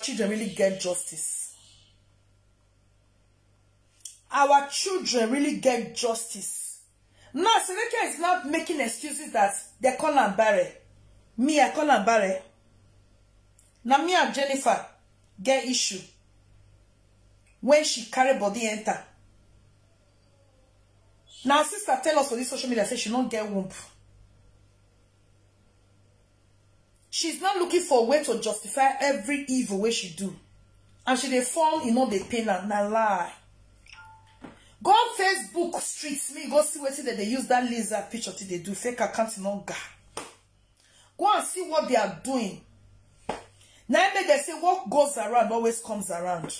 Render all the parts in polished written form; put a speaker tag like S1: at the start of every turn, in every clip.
S1: children really get justice. Our children really get justice. Now, Seleka is not making excuses that they call and barre. Me, I call and barre. Now, me and Jennifer get issue when she carry body enter. Now, sister tell us for this social media, say she don't get womb. She's not looking for a way to justify every evil way she do. And she dey form, they pain and na lie. Go on Facebook streets, me go see what they use that lizard picture till they do fake account no ga. Go and see what they are doing. Now they say what goes around always comes around.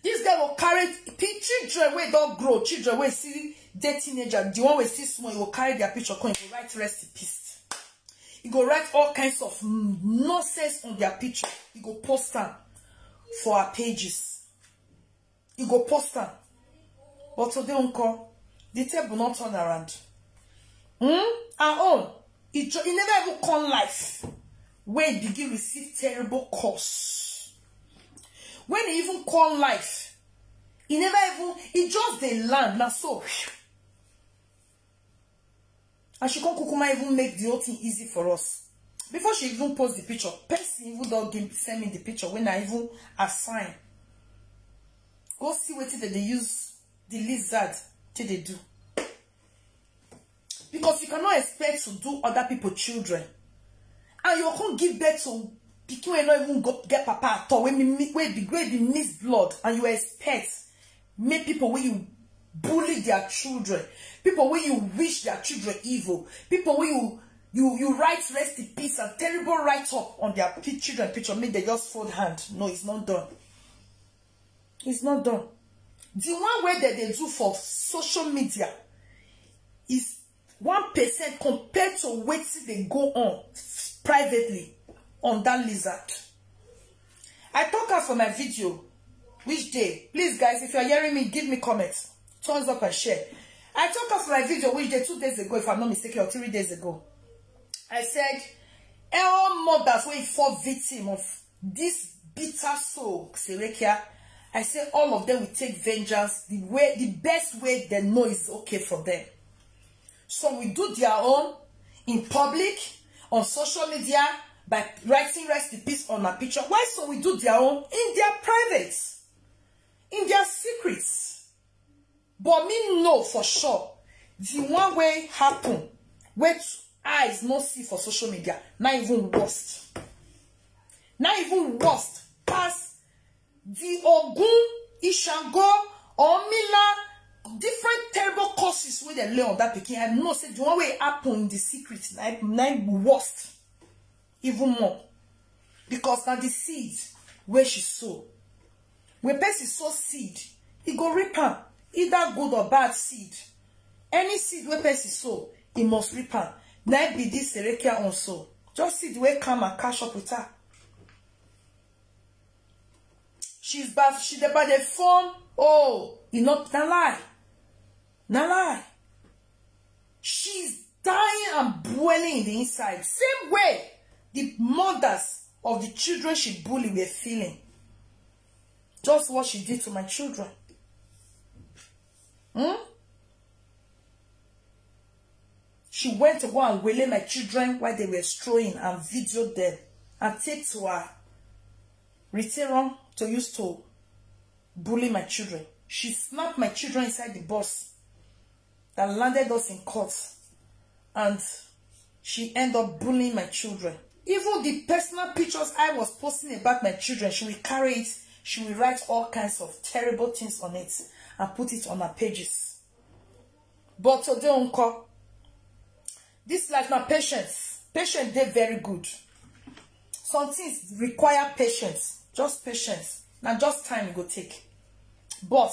S1: This guy will carry children where don't grow, children where see the teenager, the one where see small, he will carry their picture, he will write rest in peace. He go write all kinds of nonsense on their picture. He go post them for our pages. He go post them. But today, uncle, the tape will not turn around. Our own, he never even come life. When he begin receive terrible curse. When he even come life, he never even, he just the land, now so. And she can't kukuma even make the whole thing easy for us. Before she even post the picture, person even don't send me the picture when I even assign. Go see what they use the lizard till they do. Because you cannot expect to do other people's children. And you can't give birth to people who not even go get papa at all. When be miss blood and you expect make people when you bully their children, people when you wish their children evil, people when you write rest in peace and terrible write up on their children picture, make they just fold hand. No, it's not done. It's not done. The one way that they do for social media is 1% compared to what they go on privately on that lizard. I talk out for my video. Which day? Please, guys, if you are hearing me, give me comments. Thumbs up and share. I talk out for my video which day 2 days ago, if I'm not mistaken, or 3 days ago. I said, all mothers will fall victim of this bitter soul, Serekia. I said all of them will take vengeance the best way they know is okay for them. So we do their own in public, on social media, by writing rest in peace on a picture. Why so we do their own in their privates, in their secrets? But me know for sure, the one way happen, where eyes not see for social media, not even worst. Not even worst. Past the Ogun, Ishango, or Mila, different terrible causes where they lay on that picking. I know say the one way happen in the secret, not worst. Even more. Because now the seed where she sow. When person sow seed, he go reap am. Either good or bad seed. Any seed where person sow, he must reap am. Now be this Serekia also. Just see the way come and catch up with her. She's bad. She the bad form. Oh, you not na lie. Na lie. She's dying and boiling in the inside. Same way the mothers of the children she bullied were feeling. Just what she did to my children. She went to go and waylay my children while they were strolling and videoed them and take to her Rita to use to bully my children. She snapped my children inside the bus that landed us in court, and she ended up bullying my children. Even the personal pictures I was posting about my children, she will carry it, she will write all kinds of terrible things on it and put it on her pages. But today, uncle, this life now patience. Patience, they're very good. Some things require patience. Just patience. Now just time it will take. But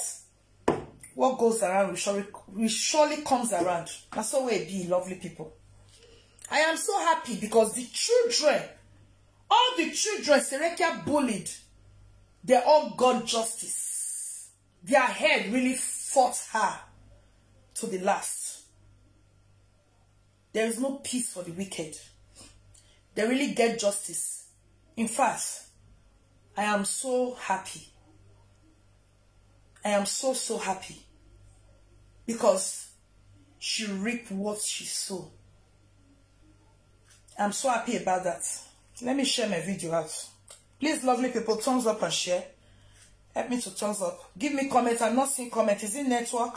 S1: what goes around will surely comes around. That's how we be, lovely people. I am so happy because the children, all the children Serekia bullied, they all got justice. Their head really fought her to the last. There is no peace for the wicked. They really get justice. In fact, I am so happy. I am so, so happy. Because she reaped what she sowed. I'm so happy about that. Let me share my video out. Please, lovely people, thumbs up and share. Help me to thumbs up. Give me comments. I'm not seeing comments. Is it network?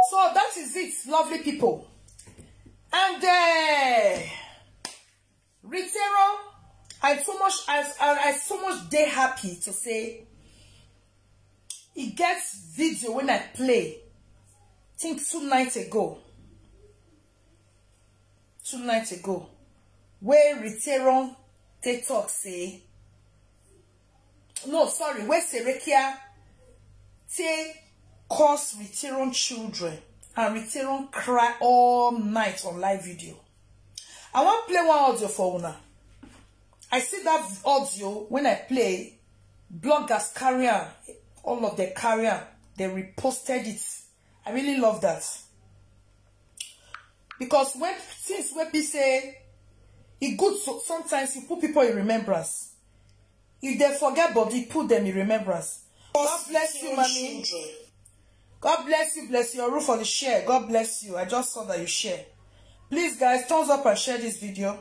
S1: So that is it, lovely people. And Ritero, I so much day happy to say it gets video when I play. I think 2 nights ago. 2 nights ago. Where Ritero they talk say. No, sorry, where Serekia they cause Ritero children and Ritero cry all night on live video. I want to play one audio for Una. I see that audio when I play, bloggers carrier, all of the carrier, they reposted it. I really love that. Because since when people say, it's good, so sometimes you put people in remembrance. If they forget body, put them in remembrance. God bless you, mommy. God bless you, bless your roof for the share. God bless you. I just saw that you share. Please, guys, thumbs up and share this video.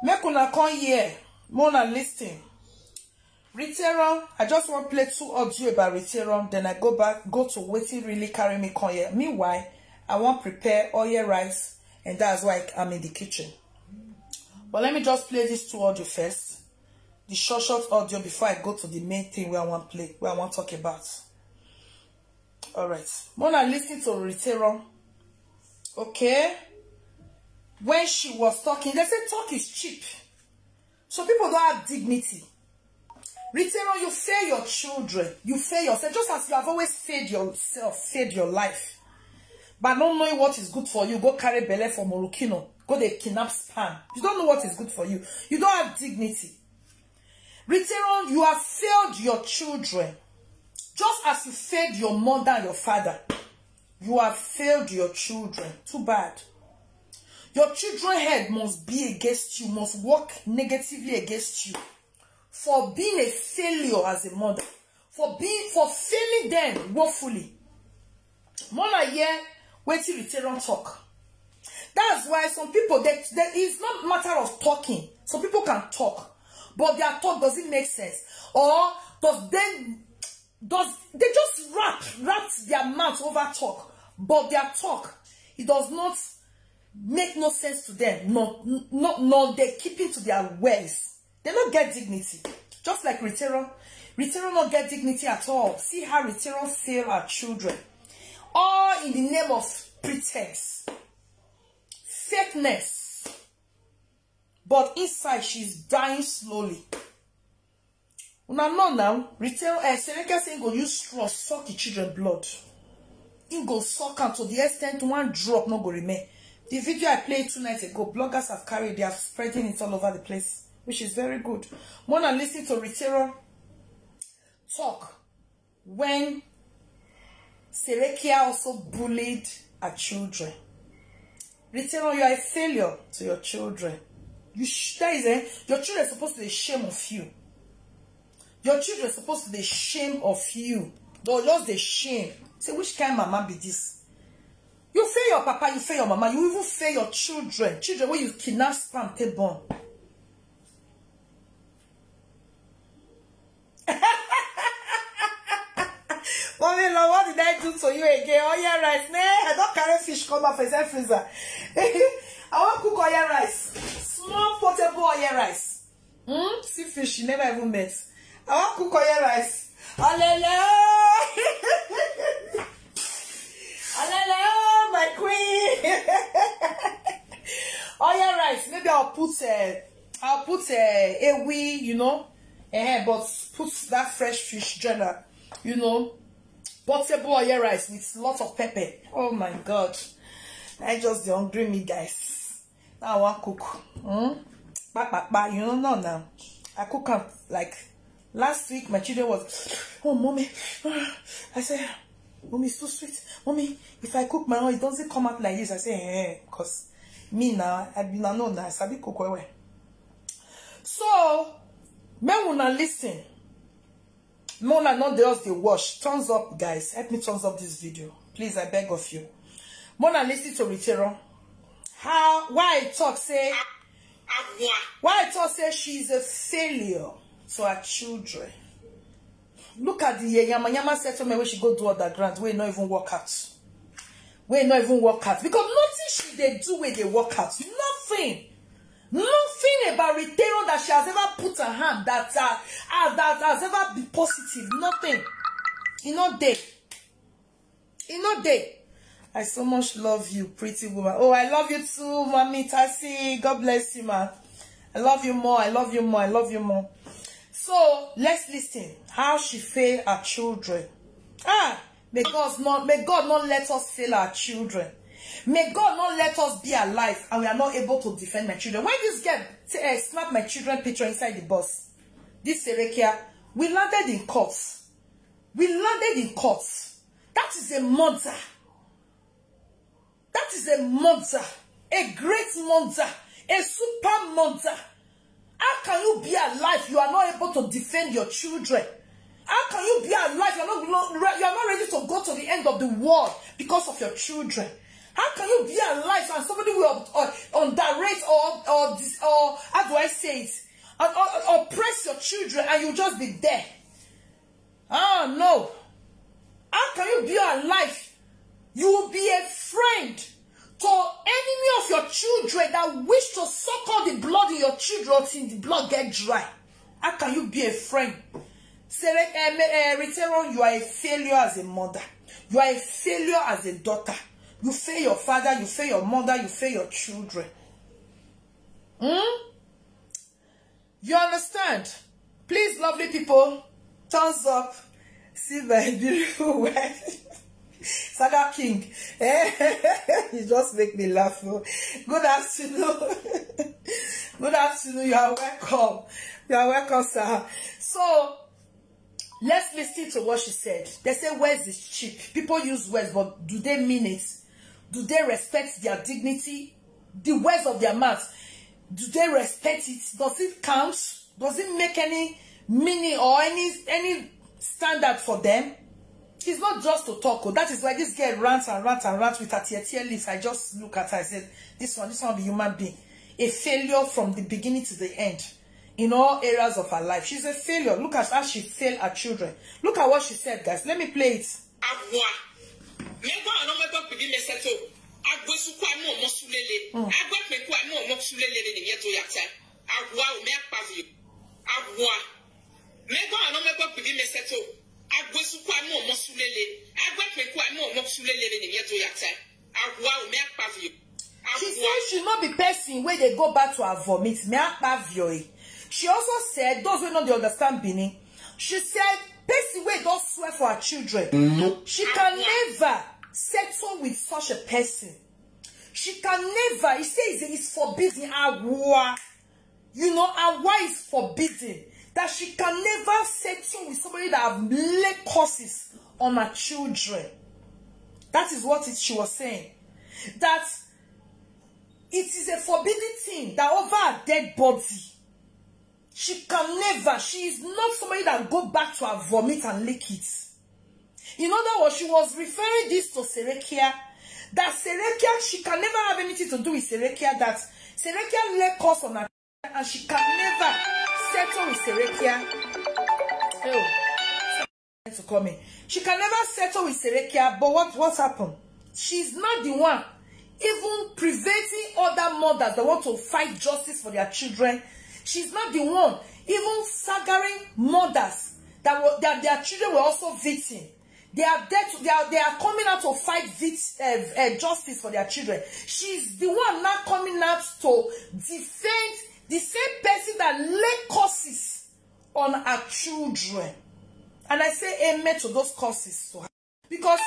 S1: Make una come here. More than listening. Ritero, I just want to play 2 audio about Ritero. Then I go to waiting really carry me come here. Meanwhile, I want to prepare oil rice. And that's why I'm in the kitchen. But let me just play this 2 audio first. The short audio before I go to the main thing where I want to play, where I want to talk about. Alright. When I listen to Ritero, okay, when she was talking, they say talk is cheap. So people don't have dignity. Ritero, you fail your children. You fail yourself. Just as you have always failed yourself, failed your life. But not knowing what is good for you, go carry belle for Morukino. Go they kidnap spam. You don't know what is good for you. You don't have dignity. Ritero, you have failed your children. Just as you failed your mother and your father. You have failed your children. Too bad. Your children's head must be against you, must work negatively against you. For being a failure as a mother. For failing them woefully. Mona here, wait till Ritero talk. That's why some people, it's not a matter of talking. Some people can talk. But their talk doesn't make sense. Or they just wrap their mouth over talk. But their talk, it does not make no sense to them. No, they keep it to their ways. They don't get dignity. Just like Ritero. Ritero not get dignity at all. See how Ritero fail our children. All in the name of pretense. Fakeness. But inside, she's dying slowly. Una know now, Ritero, Serekia saying go use straw suck the children's blood. He go suck out to the extent one drop no go remain. The video I played 2 nights ago, bloggers have carried, they are spreading it all over the place, which is very good. More than listen to Ritero talk when Serekia also bullied her children. Ritero, you are a failure to your children. Your children are supposed to be ashamed of you. Your children are supposed to be ashamed of you. They're just the shame. Say, which kind of mama be this? You fail your papa, you fail your mama, you even fail your children. Children where you kidnap, spam, take born. Mommy, Lord, what did I do to you again? Oh, yeah, rice. Nah, I don't carry fish come out for the freezer. I want to cook oil rice. Small portable oil rice. See fish, you never even met. I want to cook oil rice. Hallelujah. Hallelujah, my queen. Oil rice. Maybe I'll put a wee, you know, but put that fresh fish journal, you know, portable oil rice with lots of pepper. Oh my God. I just the hungry me, guys. Now I want to cook. You don't know now. I cook up like last week. My children was, oh mommy. I said, mommy, it's too sweet. Mommy, if I cook my own, it doesn't come out like this. I say, because me now, I know now. I sabi cook well. So, una listen. Mona not just the wash. Thumbs up, guys. Help me thumbs up this video. Please, I beg of you. Mona listen to Rita. Why I talk say she's a failure to her children. Look at the yama settlement where she go do underground, where not even work out. Where not even work out. Because nothing she they do where they work out. Nothing. Nothing about Rita that she has ever put her hand that has ever been positive. Nothing. You know they. You know they. I so much love you, pretty woman. Oh, I love you too, Mommy Tassi. God bless you, man. I love you more. I love you more. I love you more. So let's listen. How she failed her children. May God not let us fail our children. May God not let us be alive and we are not able to defend my children. When this girl snap my children picture inside the bus, this Serekia, we landed in courts. We landed in courts. That is a mother. That is a mother. A great mother. A super mother. How can you be alive? You are not able to defend your children. How can you be alive? You are not ready to go to the end of the world because of your children. How can you be alive and somebody will underrate or how do I say it? Oppress your children and you just be there? Oh no. How can you be alive? You will be a friend to enemy of your children that wish to suck all the blood in your children until the blood get dry. How can you be a friend? Rita, you are a failure as a mother. You are a failure as a daughter. You fail your father, you fail your mother, you fail your children. You understand? Please, lovely people, thumbs up. See my beautiful wife. Saga King. You just make me laugh. Good afternoon. Good afternoon. You are welcome. You are welcome, sir. So, let's listen to what she said. They say words is cheap. People use words, but do they mean it? Do they respect their dignity? The words of their mouth, do they respect it? Does it count? Does it make any meaning or any standard for them? It's not just to talk. That is why this girl rants and rants and rants with her tear list. I just look at her. I said, this one be human being. A failure from the beginning to the end. In all areas of her life. She's a failure. Look at how she failed her children. Look at what she said, guys. Let me play it. She said she not be person where they go back to her vomit. She also said, those who don't understand Benin, she said, person where don't swear for her children. She can never settle with such a person. She can never, he says it's forbidden. You know, Awa is forbidden. That she can never settle with somebody that have laid curses on her children. That is what she was saying. That it is a forbidden thing that over a dead body, she can never, she is not somebody that go back to her vomit and lick it. In other words, she was referring this to Serekia. That Serekia, she can never have anything to do with Serekia. That Serekia lay curse on her and she can never settle with Serekia. Oh, to come in. She can never settle with Serekia, but what happened? She's not the one even preventing other mothers that want to fight justice for their children. She's not the one even staggering mothers that their children were also victims. They are there. They are coming out to fight justice for their children. She's the one now coming out to defend the same person that laid curses on her children. And I say amen to those curses to her. Because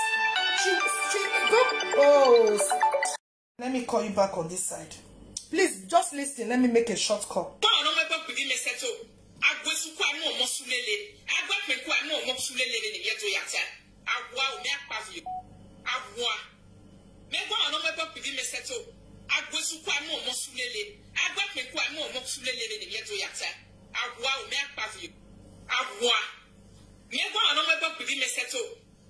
S1: she oh, let me call you back on this side. Please, just listen. Let me make a short call.
S2: Agua. Never another pretty meseto.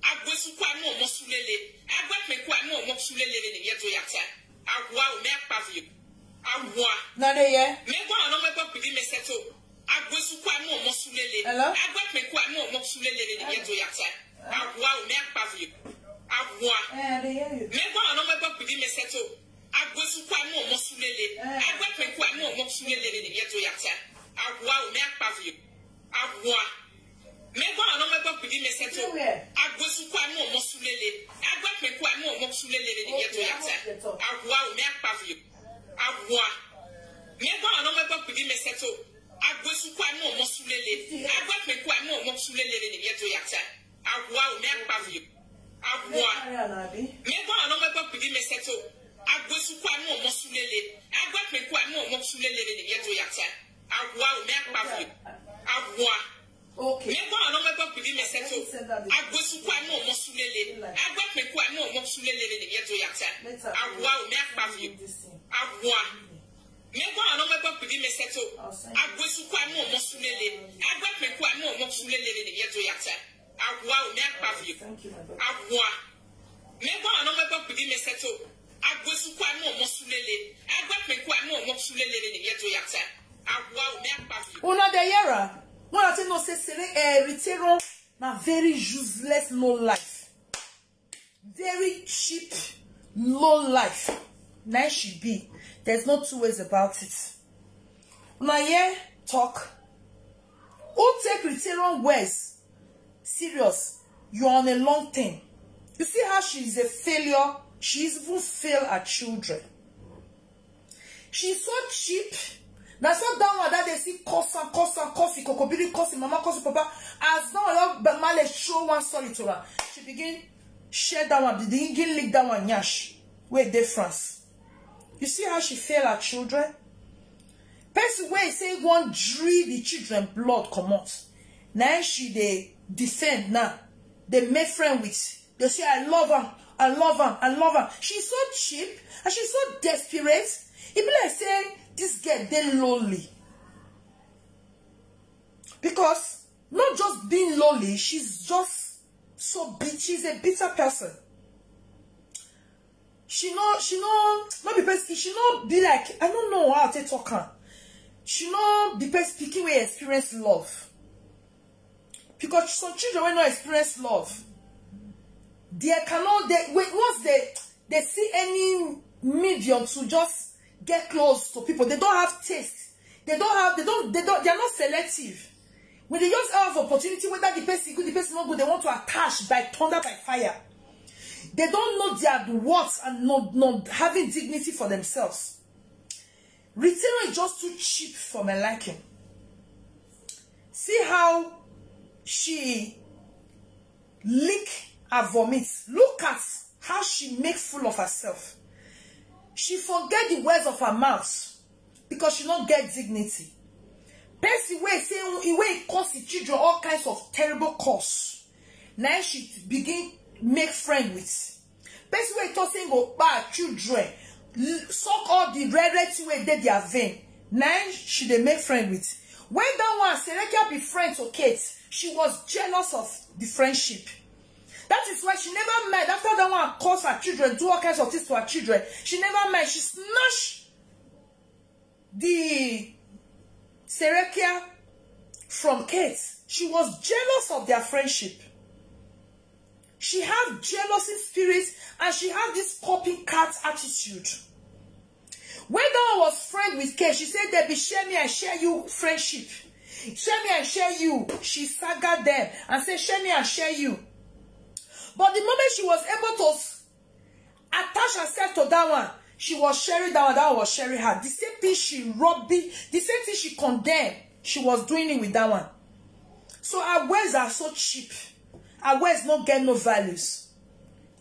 S2: Agwesu kwa mo mosulele. Agwa me kwa mo mosulele ni yeto yata. Agua o me pavio. Agua.
S1: Na de ye.
S2: Never another pretty meseto. Agwesu kwa mo mosulele. Agwa me kwa mo mosulele ni yeto yata. Agua o me pavio. Agua. Never another pretty meseto. Agwesu kwa mo mosulele. Agwa me kwa mo mosulele ni yeto yata. Agua o me pavio. Agua. Mego anomego pidi meseto. Agwesu kwa mo mosulele. Agwa me kwa mo mosulele ni yeto yata. Agua o me akpavio. Agua. Mego anomego pidi meseto. Agwesu kwa mo mosulele. Agwa me kwa mo mosulele ni yeto yata. Agua o me akpavio. Agua. Mego anomego pidi meseto. Agwesu kwa mo mosulele. Agwa me kwa mo mosulele ni yeto yata. Agua o me akpavio. Agua.
S1: Okay.
S2: Mego anomego pidi meseto. Agwesu kwa mo mosulele. Agwa me kwa mo mosulele ni yeto yata. Agua o me akpavio. Agua. Mego anomego pidi meseto. Agwesu kwa mo mosulele. Agwa me kwa mo mosulele ni yeto yata. Agua o me akpavio. Agua. Mego anomego pidi meseto. Agwesu kwa mo mosulele. Agwa me kwa mo mosulele ni yeto yata. Agua o me akpavio.
S1: Una de yera. One of them no say Rita na very useless low life. Very cheap low life. Nice she be. There's no two ways about it. Now yeah, talk. Who take Rita words serious? You're on a long thing. You see how she is a failure? She's even failed her children. She's so cheap. Now so that one that they see coffee, kokobiri, coffee, mama, coffee, papa. As now but Male show one story to her. She begin share that one. They begin lick that one yash. Where difference? You see how she fail her children? Person where say one drill the children blood come out. Now she they defend now. They make friend with. They say I love her, I love her, I love her. She's so cheap and she's so desperate. It be like saying this girl they lonely. Because not just being lonely, she's just so bitter. She's a bitter person. She not be person. She not be like, I don't know how to talk her. She not be person speaking where experience love. Because some children will not experience love. They cannot. Once they see any medium to just get close to people, they don't have taste. They are not selective. When they just have opportunity, whether the person good, the person not good, they want to attach by thunder, by fire. They don't know their worth and not having dignity for themselves. Rita is just too cheap for my liking. See how she lick her vomit. Look at how she makes fool of herself. She forget the words of her mouth because she don't get dignity. Person way say it cause the children all kinds of terrible cause. Now she begin make friend with. Person way tossing go bad children suck all the red way they their vein. Now she they make friend with. When that one Seleka be friends to Kate, she was jealous of the friendship. That is why she never mind. After that one caused her children, do all kinds of things to her children. She never mind. She snatched the Serekia from Kate. She was jealous of their friendship. She had jealousy spirits and she had this copycat attitude. When that one was friend with Kate, she said, Debbie, share me and share you friendship. Share me and share you. She saga them and said, share me and share you. But the moment she was able to attach herself to that one, she was sharing that one was sharing her. The same thing she robbed, the same thing she condemned, she was doing it with that one. So her words are so cheap. Her words not get no values.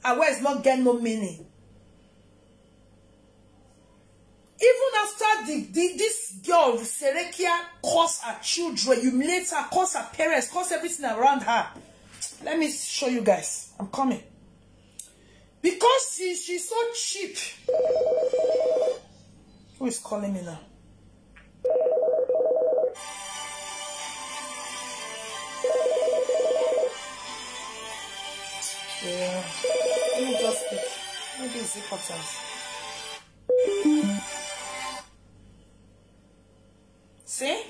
S1: Her words not get no meaning. Even after this girl, Serekia, caused her children, humiliate her, caused her parents, caused everything around her. Let me show you guys. I'm coming. Because she's so cheap. Who is calling me now? Maybe it's important. See?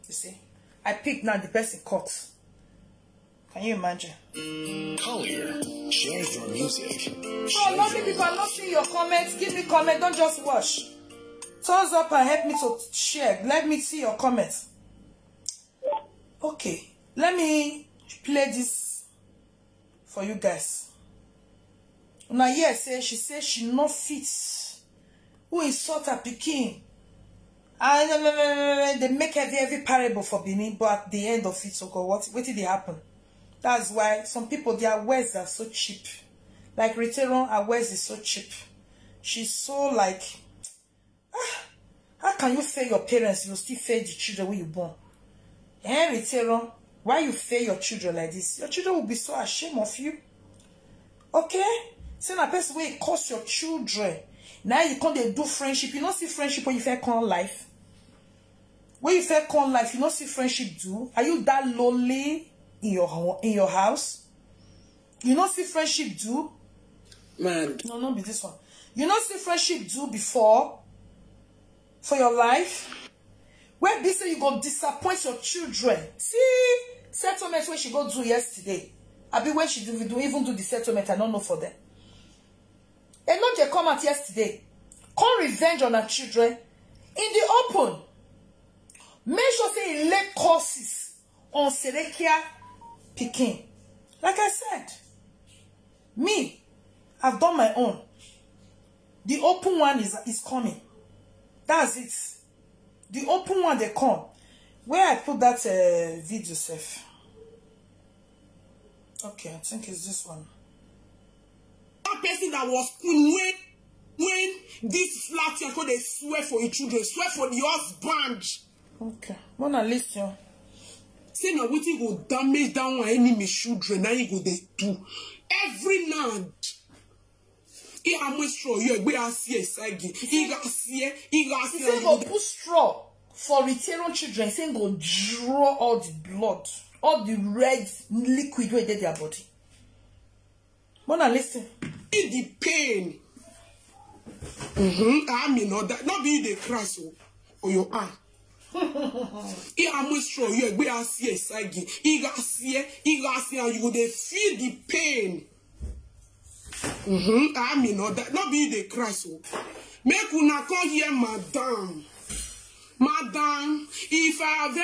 S1: You see? I picked now, the person cut. Can you imagine?
S3: Collier, share your music.
S1: So, lovely people, I'm not seeing your comments. Give me comment. Don't just watch. Thumbs up and help me to share. Let me see your comments. Okay. Let me play this for you guys. Now, yes, she says she not fit. Who insult her pikin? They make every parable for Benin, but at the end of it, so God, what did it happen? That's why some people, their words are so cheap. Like Rita, her words is so cheap. She's so like, how can you fail your parents? You still fail the children when you born. Rita, why you fail your children like this? Your children will be so ashamed of you. Okay? Say na person where it cost your children. Now you can't do friendship. You don't see friendship when you fair con life. When you fair con life, you don't see friendship do. Are you that lonely in your house? You don't see friendship do?
S3: Man.
S1: No, not be this one. You don't see friendship do before for your life? Where this say you go disappoint your children. See settlement where she go do yesterday. I be when she even do the settlement, I don't know for them. And not they come out yesterday. Come revenge on her children in the open. Make sure say he lay courses on Serekia Pikin. Like I said, me, I've done my own. The open one is coming. That's it. The open one they come. Where I put that video safe. Okay, I think it's this one.
S4: That person that was when this flat uncle they swear for your children, swear for the husband.
S1: Okay, wanna listen.
S4: Say no, what you go damage down on enemy children, now you go they do every land. He am straw you we are see sagi. He got see. He
S1: say go put straw for return children. Say go draw all the blood, all the red liquid where they their body. Wanna listen?
S4: In the pain. I mean not be the crash or your arm. He am straw you we are see sagi. He got see and you go they feel the pain. I mean not be the crash. Make una come here, madam. Madam, if I have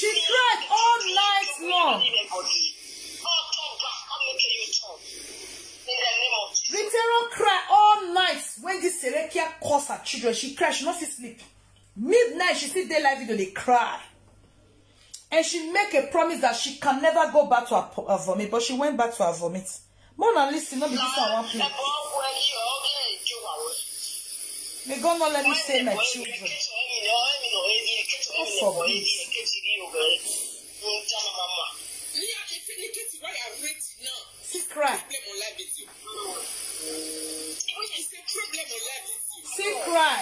S1: She cried all night long. Literal cry all night when this Serekia calls her children. She cried, she not fit sleep. Midnight, she see daylight video, they cry. And she make a promise that she can never go back to her vomit, but she went back to her vomit. Mona, listen, not be this one play. May God not let me say my children. God forbid. She cry. She cry.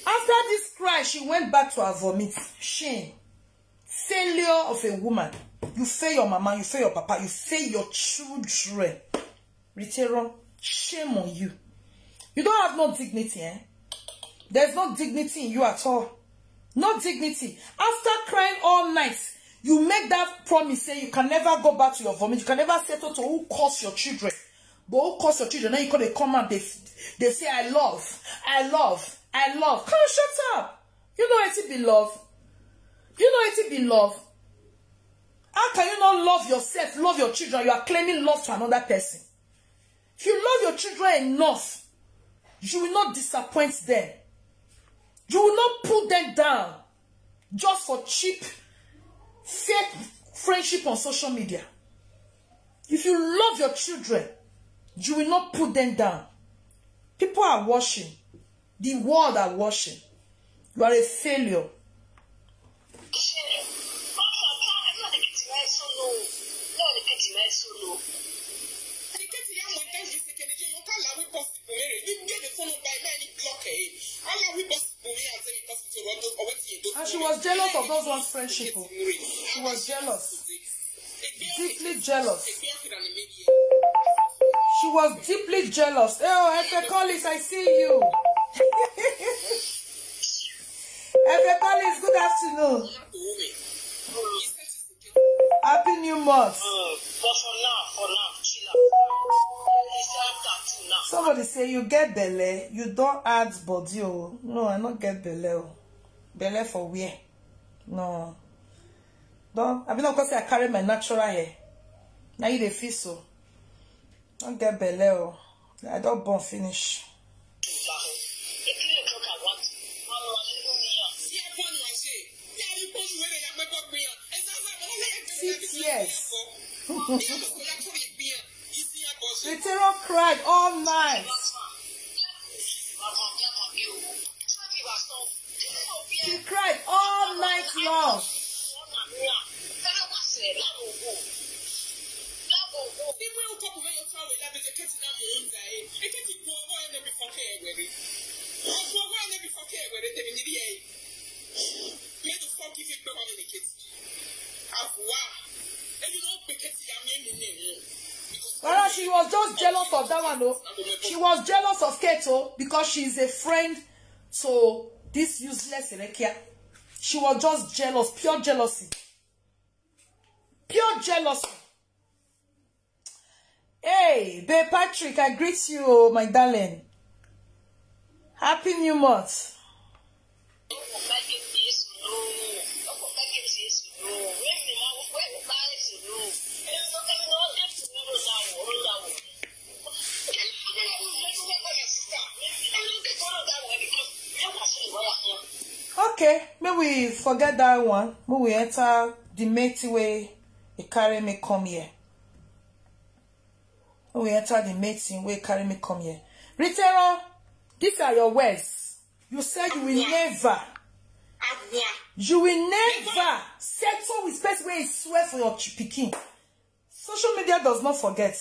S1: After this cry, she went back to her vomit. Shame. Failure of a woman. You fail your mama, you fail your papa, you fail your children. Rita, shame on you. You don't have no dignity, eh? There's no dignity in you at all. No dignity. After crying all night, you make that promise, say you can never go back to your vomit. You can never settle to who caused your children. But who caused your children? Then you call they come out, they say, I love. I love. Come on, shut up. You know it be love. You know it be love. How can you not love yourself, love your children? You are claiming love to another person. If you love your children enough, you will not disappoint them. You will not put them down just for cheap, fake friendship on social media. If you love your children, you will not put them down. People are watching. The world are watching. You are a failure. And she was jealous of those ones' friendship. She was jealous. Deeply jealous. She was deeply jealous. Oh, Efe Collins, I see you. Efe Collins, good afternoon. Happy New Month. For now, chill out. Somebody say you get belle, you don't add body. No, I don't get belle. Belle for where? No. Don't. I mean, of course, I carry my natural hair. Now you the feel so. Don't get belle. I don't born finish. 6 years. Rita cried all night. She cried all night long. Well, she was just jealous of that one, though. She was jealous of Keto because she's a friend to this useless Erekia. She was just jealous, pure jealousy. Pure jealousy. Hey, Babe Patrick, I greet you, my darling. Happy New Month. Okay, maybe we forget that one. Maybe we enter the matey way it carry me come here. We enter the meeting where carry me come here. Rita, these are your words. You said you will never settle with space where you swear for your picking. Social media does not forget.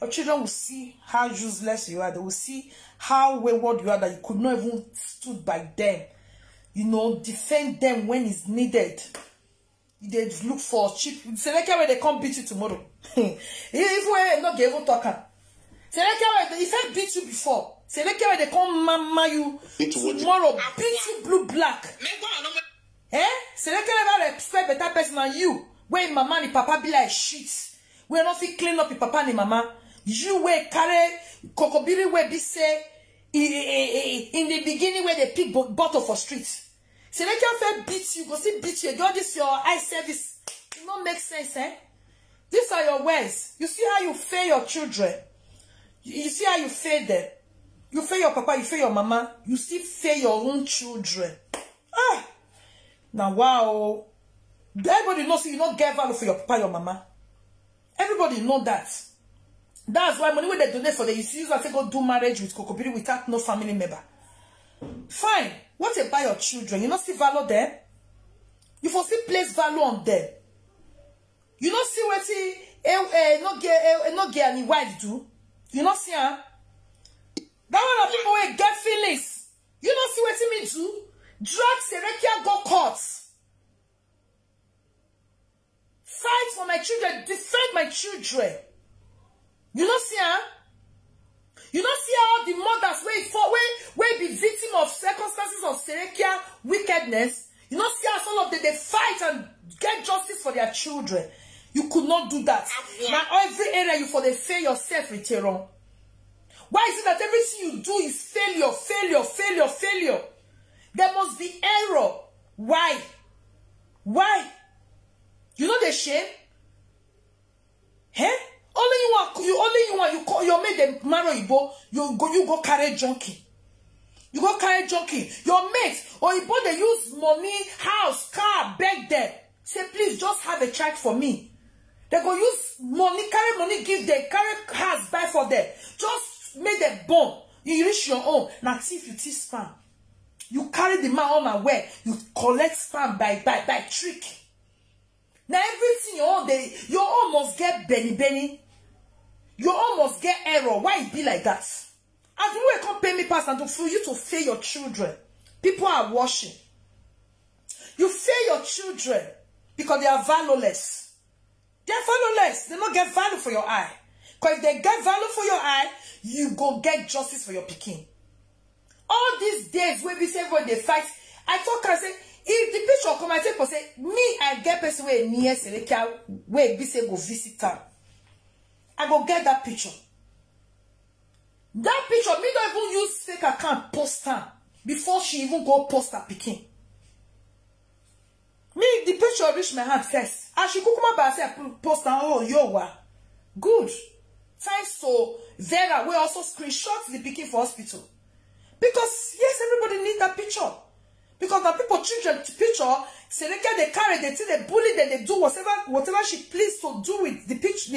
S1: Your children will see how useless you are. They will see how wayward you are, that you could not even stood by them. You know, defend them when it's needed. They look for cheap. Select where they come beat you tomorrow. If we not give talking. Select where if I beat you before. Select where they come mama you tomorrow. Beat you blue black. Eh? Select where they expect better person than you. Where mama and papa be like shit. We not fit clean up your papa and mama. You where carry kokobiri where be say in the beginning where they pick bottle for streets. So they can beat you, go see beat you, do this your eye service. It don't make sense, eh? These are your words. You see how you fail your children. You see how you fail them. You fail your papa, you fail your mama. You still fail your own children. Ah! Now, wow. Everybody knows you don't get value for your papa, your mama. Everybody know that. That's why money when they donate for them, you use and say go do marriage with Kokobiri without no family member. Fine. What about your children? You not see value them? You for see place value on them. You not see what not get any wife do? You not see her? That one of people will get feelings. You not see what me do? Drag Serekia go courts. Fight for my children. Defend my children. You not see her? You don't see how the mothers where be victim of circumstances of Serekia wickedness. You don't see how all of them they fight and get justice for their children. You could not do that. Now every area you for the fail yourself, Rita. Why is it that everything you do is failure, failure, failure, failure? There must be error. Why? Why? You know the shame? Eh? Only you want, you made them marry Ibo, you go carry junkie. You go carry junkie. Your mates or Ibo, they use money, house, car, beg them. Say, please just have a child for me. They go use money, carry money, give them, carry house, buy for them. Just make them born. You reach your own. Now see if you teach spam. You carry the man unaware. You collect spam by trick. Now everything you almost get benny. You almost get error. Why it be like that? And you will come pay me pass and for you to fail your children. People are watching. You fail your children because they are valueless. They are valueless. They don't get value for your eye. Because if they get value for your eye, you go get justice for your pikin. All these days when we say when they fight, I talk and say, if the picture come and say, me, I get person where near Seleka, where we say go visit her. I go get that picture. That picture, me don't even use fake account post her before she even go post her pikin. Me, the picture reach my hand first. As she cook my bag, say post her, oh, yo, wa. Good. Thanks to Vera, we also screenshot the pikin for hospital. Because, yes, everybody need that picture. Because the people, children, picture, Seleka, they carry, they see, they bully, they do whatever she pleased to do with the picture,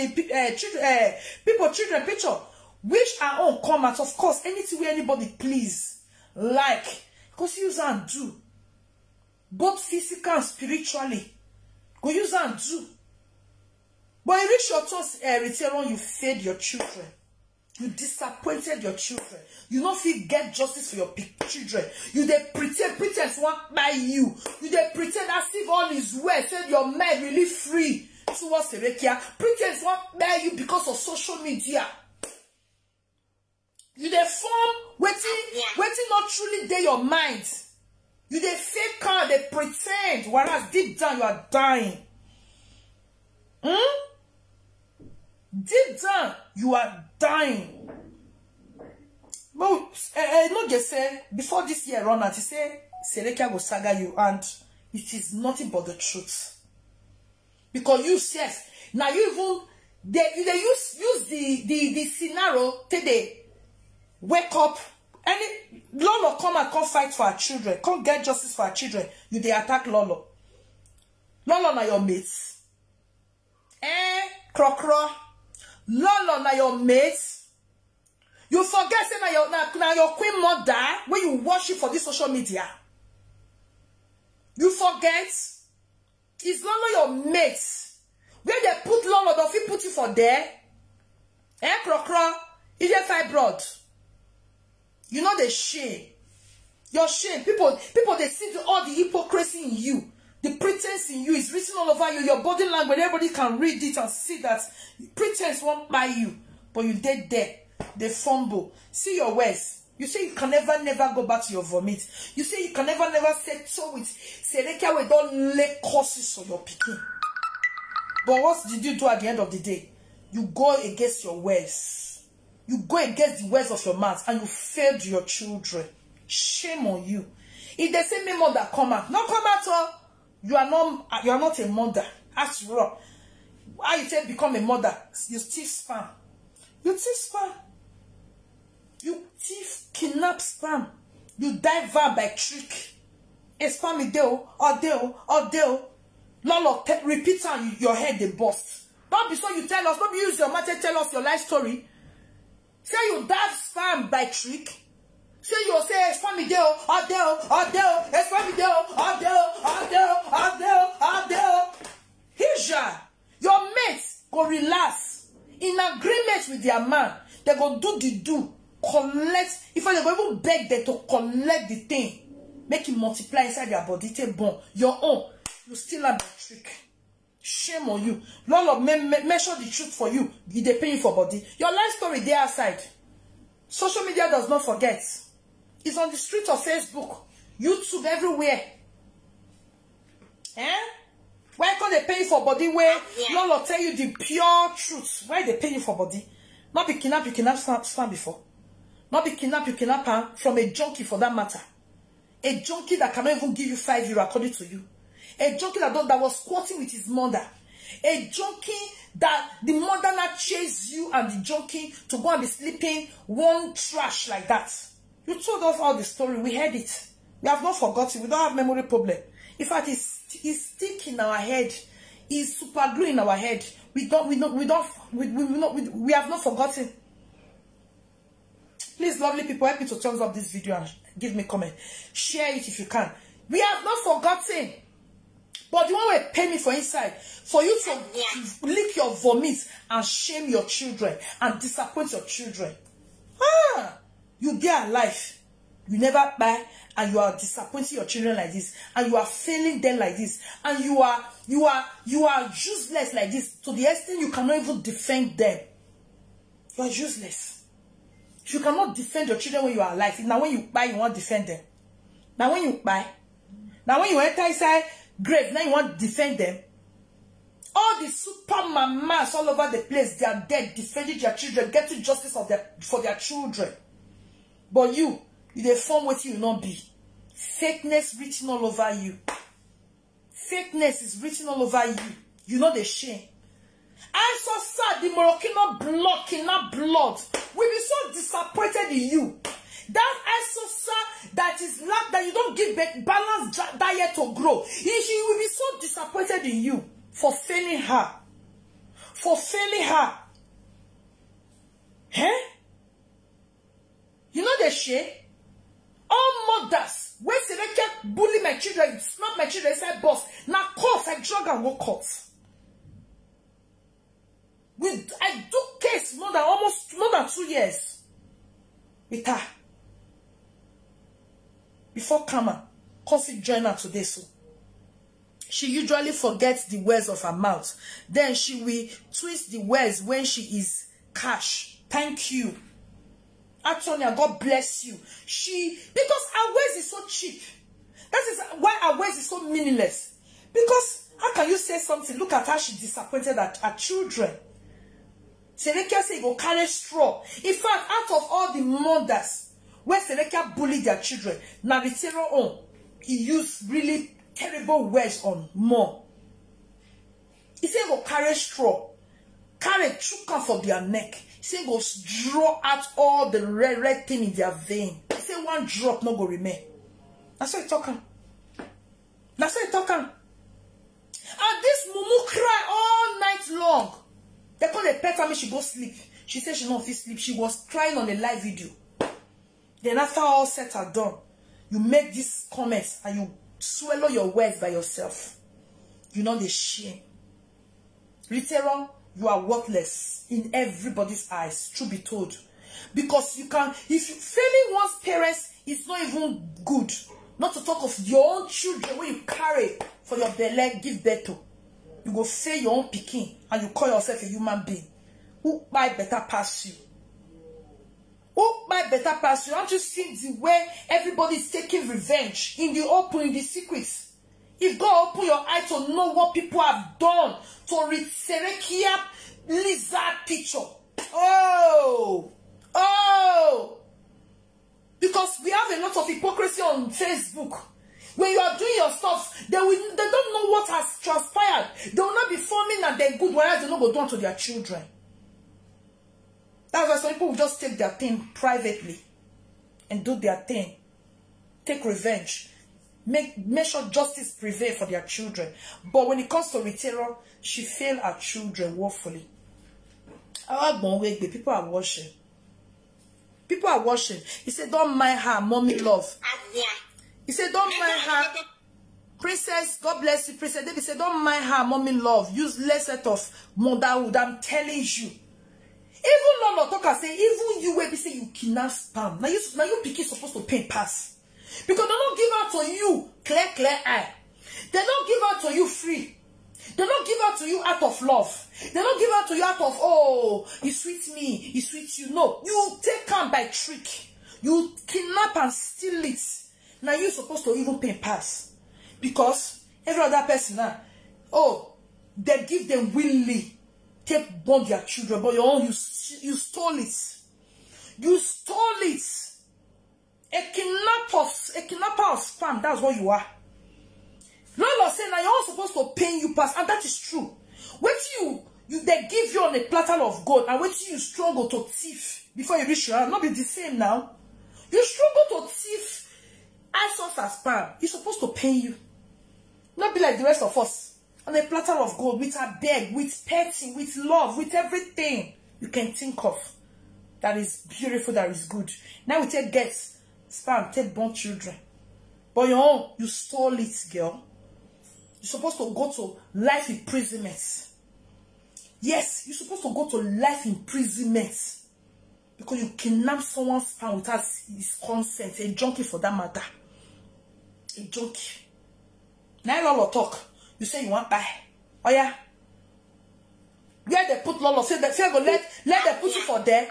S1: people, children, picture. Which are all comments, of course, anything where anybody please, like, because use and do. Both physical and spiritually. Go use and do. But you reach your thoughts, Rita, you failed your children. You disappointed your children. You don't feel get justice for your children. You they pretend want by you. You they pretend as if all is well. Say your mind really free towards Serekia. Pretend want by you because of social media. You they form waiting not truly there your mind. You they fake car, they pretend, whereas deep down you are dying. Deep down you are dying. But not just say before this year run out, he say Seleka will saga you, and it is nothing but the truth. Because you says now you even they use the scenario today. Wake up, any Lolo come fight for our children, come get justice for our children. You they attack Lolo. Lolo na your mates. Krokro. Lolo na your mates. You forget say na your queen mother when you worship for this social media. You forget. It's Lolo your mates. When they put Lolo, don't you put you for there? Krokro. Is your fibroid? You know the shame. Your shame. People they see all the hypocrisy in you. The pretense in you is written all over you. Your body language, everybody can read it and see that pretense won't buy you. But you dead there. They fumble. See your words. You say you can never go back to your vomit. You say you can never settle with Seleka. We don't lay curses on your picking. But what did you do at the end of the day? You go against your words. You go against the words of your mouth and you failed your children. Shame on you. If they say me mother come out, not come out all. You are not a mother. After all, why you say become a mother? You thief spam. You thief spam. You thief kidnap spam. You dive van by trick. A spam ideo. Lolo, repeat on your head they bust. Not before you tell us, not use your mouth to tell us your life story. Say you dive spam by trick. Say you say spam ideo. Hija, your mates go relax in agreement with their man. They go do collect. If I go even beg them to collect the thing, make it multiply inside their body. Take born your own. You still have the trick. Shame on you. Lolo, measure the truth for you. They pay you for body. Your life story there outside. Social media does not forget. It's on the street of Facebook, YouTube, everywhere. Why can't they pay you for body where Lolo tell you the pure truth? Why they pay you for body? Not be kidnapped, you cannot stand before. Not be kidnap, you kidnap her from a junkie for that matter. A junkie that cannot even give you €5 according to you. A junkie that was squatting with his mother. A junkie that the mother now chased you and the junkie to go and be sleeping one trash like that. You told us all the story. We heard it. We have not forgotten. We don't have memory problem. In fact, it's stick in our head. It's super glue in our head. We have not forgotten. Please, lovely people, help me to thumbs up this video and give me a comment. Share it if you can. We have not forgotten. But the one will pay me for inside, for you to lick your vomit and shame your children and disappoint your children. You get alive. You never buy, and you are disappointing your children like this, and you are failing them like this, and you are useless like this, to the extent you cannot even defend them. You are useless. You cannot defend your children when you are alive. Now when you buy, you want to defend them. Now when you buy, now when you enter inside grave, now you want to defend them. All the super mamas all over the place, they are dead, defending their children, getting justice for their children. But you they form what you not be. Fakeness written all over you. Fakeness is written all over you. You know the shame. I'm so sad the Moroccan blood will be so disappointed in you. That I'm so sad that is lack that you don't give balanced diet to grow. She will be so disappointed in you for failing her. For failing her. Huh? You know the shame? All mothers, when they can bully my children, snap my children inside bus. Now course I drug and walk out. I do case more than 2 years with her. Before Kama, Coffee join her today, so she usually forgets the words of her mouth. Then she will twist the words when she is cash. Thank you. Antonia, God bless you. Because her words is so cheap. That is why her words is so meaningless. Because how can you say something? Look at how she disappointed her children. Seneca say go carry straw. In fact, out of all the mothers where Seneca bullied their children, now the terror on, he used really terrible words on more. He said go carry straw, carry chuka for their neck. He said go draw out all the red thing in their vein. He said one drop no go remain. That's why he talking. That's why he talking. And this mumu cry all night long. They call the pet me she go sleep. She said she not fit sleep. She was crying on a live video. Then after all said and done, you make these comments and you swallow your words by yourself. You know the shame. Rita, you are worthless in everybody's eyes, truth be told. Because you can, if you failing one's parents, it's not even good. Not to talk of your own children when you carry for your belly, give birth to. You go fail your own picking and you call yourself a human being. Who might better pass you? Who might better pass you? Don't you see the way everybody is taking revenge in the open, in the secrets? If God open your eye to know what people have done to Serekia lizard picture. Oh! Because we have a lot of hypocrisy on Facebook. When you are doing your stuff, they don't know what has transpired. They will not be forming that they're good, whereas they don't go down to their children. That's why some people will just take their thing privately and do their thing. Take revenge. Make sure justice prevail for their children. But when it comes to Rita, she failed her children woefully. People are watching. People are watching. He said, don't mind her, mommy love. He said, don't mind her. Princess, God bless you. Princess David said, don't mind her, mommy love. Use less set of motherhood. I'm telling you. Even Lord Talker say, even you will be saying you kidnap spam. Now you picking supposed to pay pass. Because they don't give out to you clear eye. They don't give out to you free. They don't give out to you out of love. They don't give out to you out of, oh, you sweet me, you sweet you. No, you take them by trick. You kidnap and steal it. Now you're supposed to even pay pass. Because every other person now, they give them willingly. Take born their children, but your own, you stole it. You stole it. A kidnapper of spam. That's what you are. Lord saying now you're supposed to pay you pass, and that is true. Wait till they give you on a platter of gold, and wait till you struggle to thief before you reach your hand. Not be the same now. You struggle to thief as source as spam. You're supposed to pay you. Not be like the rest of us. On a platter of gold, with a bag, with petting, with love, with everything you can think of. That is beautiful, that is good. Now we take guests, spam, take born children. But your own, you stole it, girl. You're supposed to go to life imprisonment. Yes, you're supposed to go to life imprisonment. Because you kidnapped someone's spam without his consent. A junkie for that matter. A junkie. Now Lolo talk. You say you want buy. Oh yeah. Where they put Lolo? Say that go let them put you for there.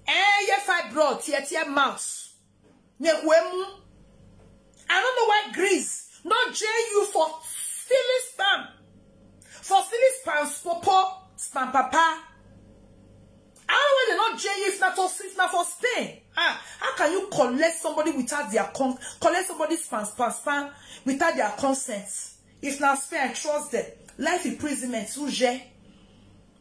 S1: Yes, I brought tia mouse. I don't know why Greece not jail you for stealing spam. For stealing spam, popo, spam papa. I don't know why they not jail you if not for Spain. How can you collect somebody without their collect somebody's spam without their consent? If not Spain, I trust them. Life imprisonment,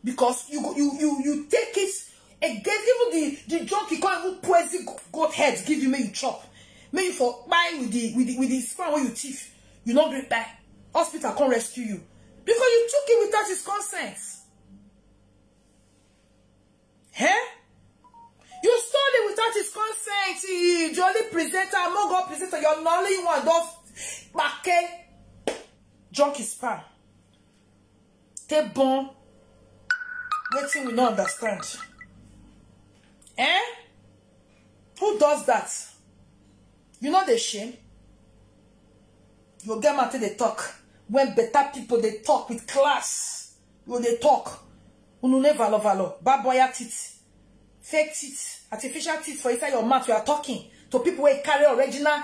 S1: because you take it against even the junkie can't even poison goat heads give you, may you chop. May you for buying with the spam when you thief. You not bring back. Hospital can't rescue you. Because you took it without his consent. You stole it without his consent. Jolly presenter, among God presenter, you're not only one of back junkie spam. T'es bon. Waiting we don't understand. Who does that? You know the shame? You get mad they talk. When better people they talk with class. When they talk. Unu ne valo. Baboya teeth. Fake teeth. Artificial teeth for inside your mouth. You are talking to people who carry original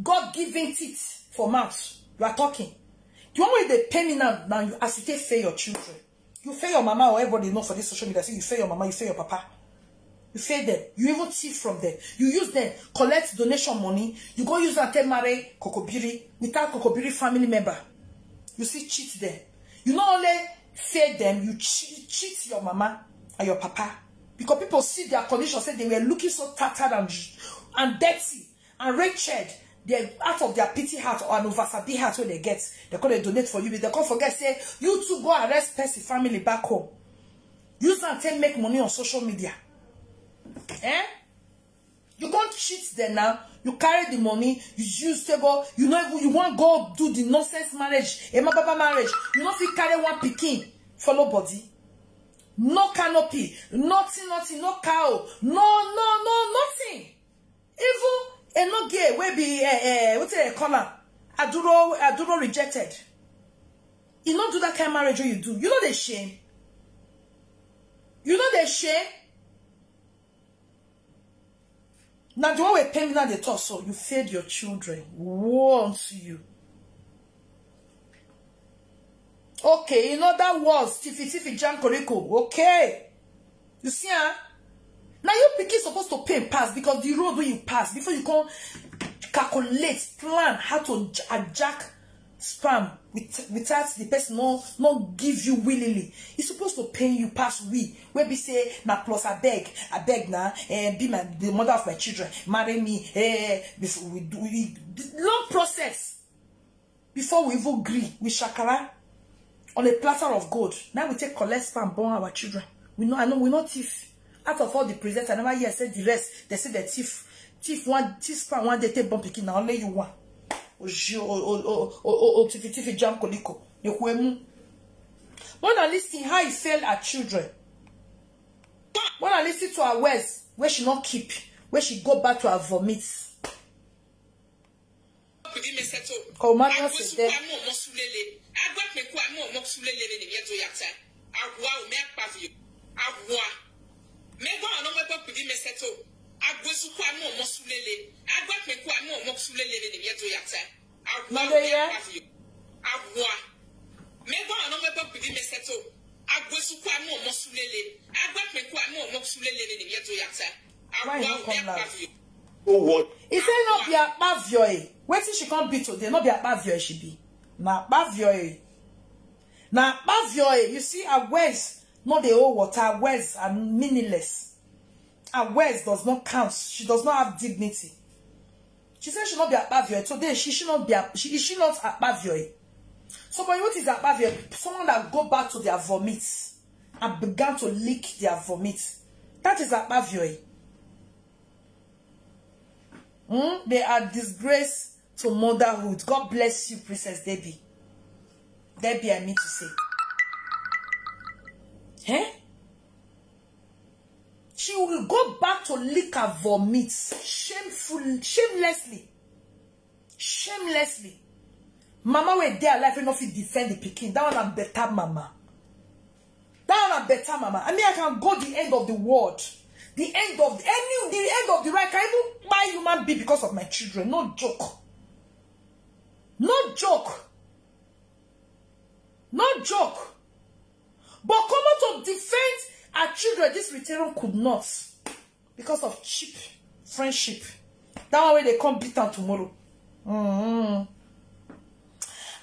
S1: God-given teeth for mouth. You are talking. Do you want me to pay me now you as you take fail your children? You fail your mama or everybody know for this social media. Say you fail your mama, you fail your papa. You fail them. You even thief from them. You use them, collect donation money. You go use them to marry Kokobiri without Kokobiri family member. You see, cheat them. You not only fail them, you cheat your mama and your papa. Because people see their condition, say they were looking so tattered and dirty and wretched. They're out of their pity heart or an oversabi heart when they get. They're going to donate for you. But they can't forget, say, you too go arrest person family back home. Use them to make money on social media. You can't cheat them now. You carry the money. You use to go. You know you want to go do the nonsense marriage, a baba marriage. You know if you carry one pikin, follow body, no canopy, nothing, no cow, no, nothing. Even no gay will be what's it color? Aduro rejected. You don't do that kind of marriage when you do. You know the shame. You know the shame. Now, the one we pay me now the talk, so you fed your children. Woe unto you. Okay, in other words, tiffy jam koriko. Okay. You see, now you pikin supposed to pay pass because the road where you pass, before you can calculate, plan how to jack spam without the person not give you willingly. He's supposed to pay you pass we. Where we say na plus I beg na be the mother of my children, marry me. Before we do long process before we even agree with shakara on a platter of gold. Now we take collect spam born our children. We not thief. Out of all the presents, I never hear said the rest. They say the thief spam one day take bomb picking now only you one. Tiffy jam koliko. When I listen how he failed our children. When I listen to her words, where she not keep, where she go back to her vomits. Oh, man, what's there? Why you not come loud?
S3: Oh, what?
S1: If it not be a bavioy, wait till she can't be today, not be a bavioy she be. Now bavioy. Now bavioy, you see her words, not the old water, her words are meaningless. Her words does not count. She does not have dignity. She said she should not be a bavioy. Today she should not be a she not a bavioy. So but what is a bavioy? Someone that go back to their vomits and began to lick their vomits. That is a bavioy. They are disgrace to motherhood. God bless you, Princess Debbie. Debbie, I mean to say. Eh? She will go back to lick her vomits. Shamelessly. Shamelessly. Mama were there alive enough to defend the Peking. That one a better mama. That one a better mama. I mean, I can go the end of the world. The end of the right. I can even buy human being because of my children. No joke. No joke. No joke. But come out to defend our children. This Rita could not. Because of cheap friendship. That one way they come beat down tomorrow.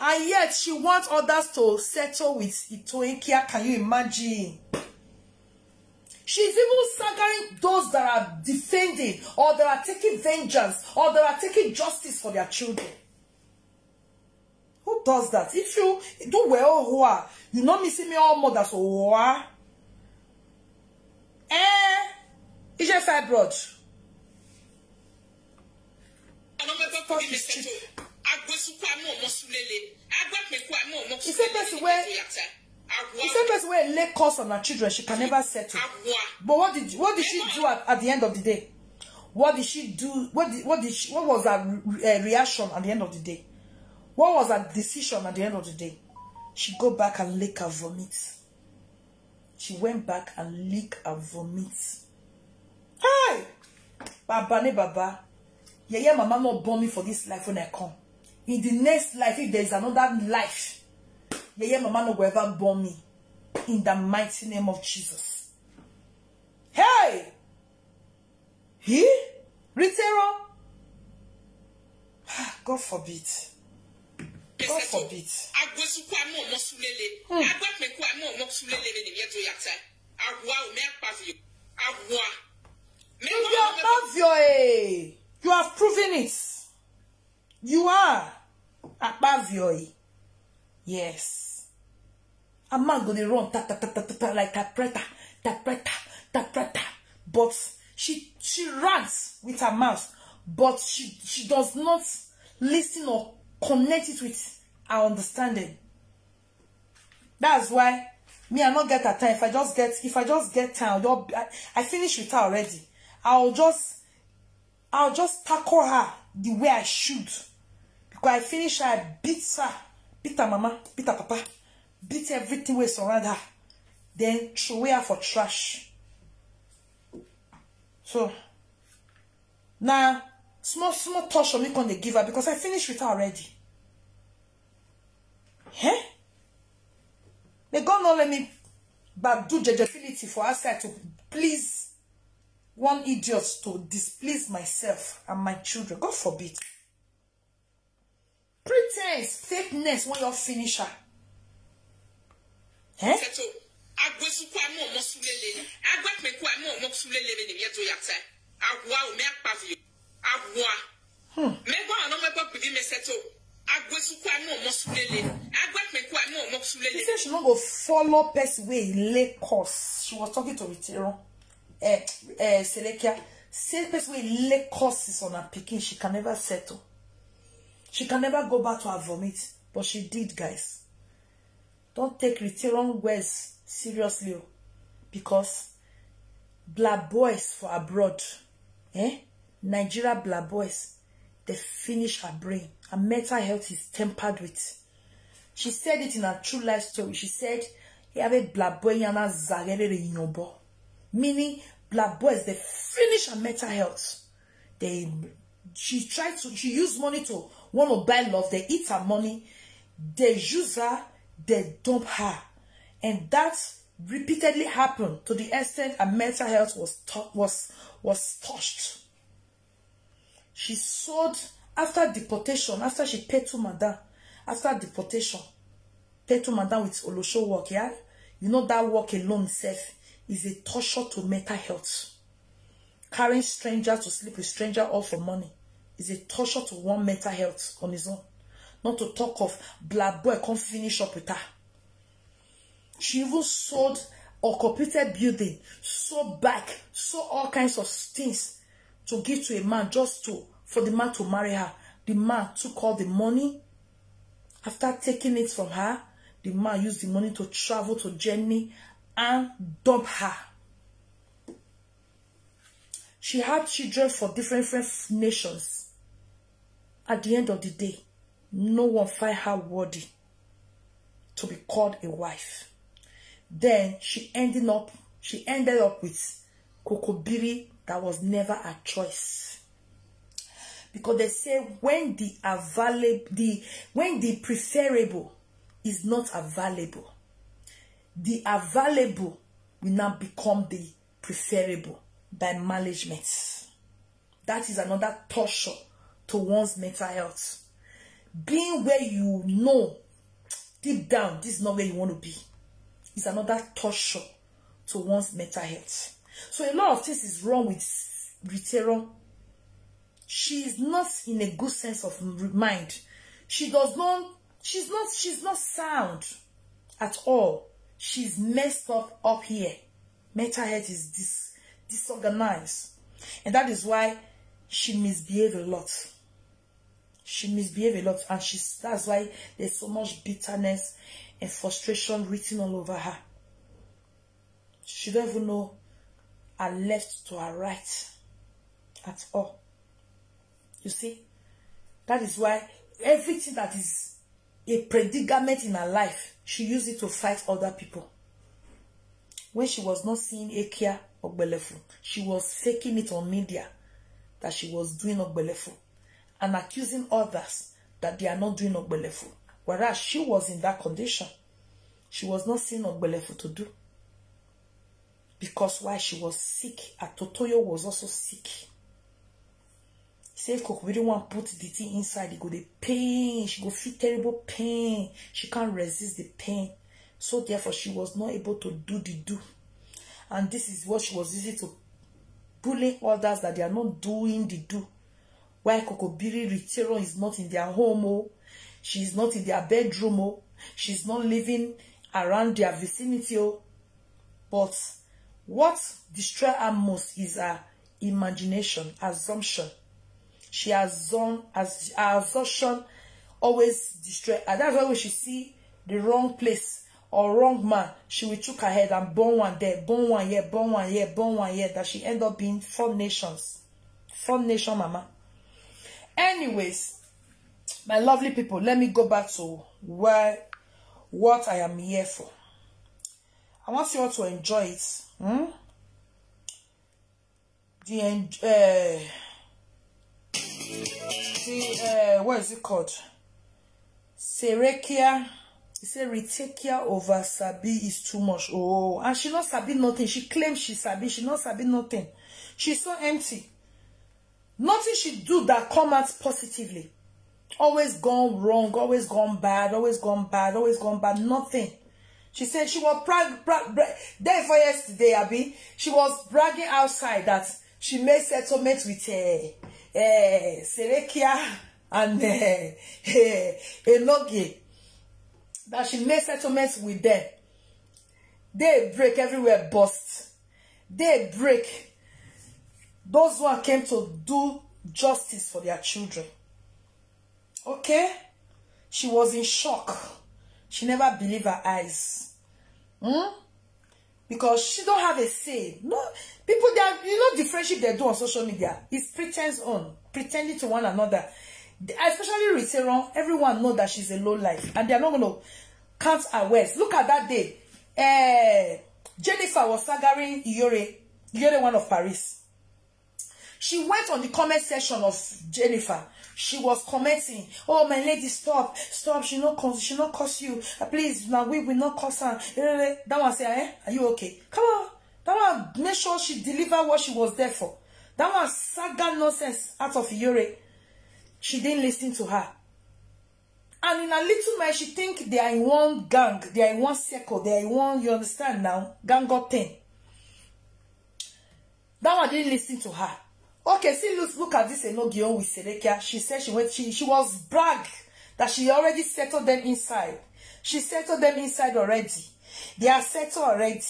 S1: And yet she wants others to settle with Tori. Can you imagine? She's even staggering those that are defending or that are taking vengeance or that are taking justice for their children. Who does that? If you do well, you not missing me all mothers. It's your fibroid. He said person where lay curse on her children, she can never settle. But what did she do at the end of the day? What did she do? What was her reaction at the end of the day? What was her decision at the end of the day? She go back and lick her vomit. She went back and lick her vomit. Hey! Baba ne baba. Yeah, mama not born me for this life when I come. In the next life, if there is another life, yeah, mama no go ever born me. In the mighty name of Jesus. Hey! He? Ritero? God forbid. God forbid. You have proven it. You are Abavioy. Yes. A man gonna run like tapreta. But she runs with her mouth, but she does not listen or connect it with our understanding. That's why me I not get that time. If I just get time, I finish with her already. I'll just tackle her the way I should. Because I finish her, I beat her mama, beat her papa, beat everything we surround her. Then throw her for trash. So now small touch on me can they give her because I finished with her already. Huh? They God not let me but do judgeability for outside to please one idiot to displease myself and my children. God forbid. Pretense, fakeness when you finish her. Eh? She said she not go follow person way lay course. She was talking to Ritero. Selekia. Say person way lay courses on her picking. She can never settle. She can never go back to her vomit. But she did, guys. Don't take Ritero words seriously. Because black boys for abroad. Nigeria black boys. They finish her brain. Her mental health is tempered with. She said it in her true life story. She said, black boy meaning black boys, they finish her mental health. She used money to want to buy love. They eat her money. They use her. They dump her. And that repeatedly happened to the extent her mental health was touched. She sold after deportation, after she paid to madam, after deportation, paid to madam with Olosho work, yeah? You know that work alone itself is a torture to mental health. Carrying stranger to sleep with stranger all for money is a torture to one mental health on his own. Not to talk of black boy can't finish up with her. She even sold or completed building, sold back, sold all kinds of things to give to a man just for the man to marry her. The man took all the money. After taking it from her, the man used the money to travel to Germany and dump her. She had children for different nations. At the end of the day, no one found her worthy to be called a wife. Then she ended up with Kokobiri that was never a choice. Because they say when the preferable is not available, the available will now become the preferable by management. That is another torture to one's mental health. Being where you know deep down this is not where you want to be is another torture to one's mental health. So a lot of things is wrong with Rita. She is not in a good sense of mind. She's not sound at all. She's messed up here. Mental health is disorganized. And that is why she misbehaves a lot. She misbehaves a lot, and that's why there's so much bitterness and frustration written all over her. She don't even know her left to her right at all. You see? That is why everything that is a predicament in her life, she used it to fight other people. When she was not seeing Ekia Ogbelefu, she was faking it on media that she was doing Ogbelefu and accusing others that they are not doing Ogbelefu. Whereas she was in that condition. She was not seeing Ogbelefu to do. Because why? She was sick. Atotoyo was also sick. Say if Kokobiri want put the thing inside, it go the pain. She go feel terrible pain. She can't resist the pain. So therefore, she was not able to do the do. And this is what she was using to bully others that they are not doing the do. Why Kokobiri Rita is not in their home, oh. She is not in their bedroom, oh. She's not living around their vicinity, oh. But what destroys her most is her imagination, assumption. She has her assumption always destroy her. That's why when she see the wrong place or wrong man, she will choke her head and burn one there, burn one here, burn one here, burn one here, that she end up being 4 nations. 4 nation mama. Anyways, my lovely people, let me go back to what I am here for. I want you all to enjoy it. What is it called? Serekia. He said Ritekia over Sabi is too much. Oh, and she not Sabi nothing. She claims she Sabi. She not Sabi nothing. She's so empty. Nothing she do that come out positively. Always gone wrong. Always gone bad. Always gone bad. Always gone bad. Nothing. She said she was there for yesterday, Abby. She was bragging outside that she made settlement with Serekia and Enoge. That she made settlements with them. They break everywhere, bust. They break. Those who came to do justice for their children. Okay? She was in shock. She never believed her eyes. Because she don't have a say. No, people that you know the friendship they do on social media is pretense on, pretending to one another. Especially Rita, everyone know that she's a low life, and they're not gonna count her words. Look at that day. Jennifer was sagaring Iyore one of Paris. She went on the comment section of Jennifer. She was commenting, oh, my lady, stop, she not curse you. Please, now we will not curse her. That one say, are you okay? Come on. That one, make sure she deliver what she was there for. That one, saga nonsense out of Yuri. She didn't listen to her. And in a little man, she think they are in one gang, they are in one circle, they are in one, you understand now, gang got thing. That one didn't listen to her. Okay, see, look at this Enogion with Serekia. She said she was bragged that she already settled them inside. She settled them inside already. They are settled already.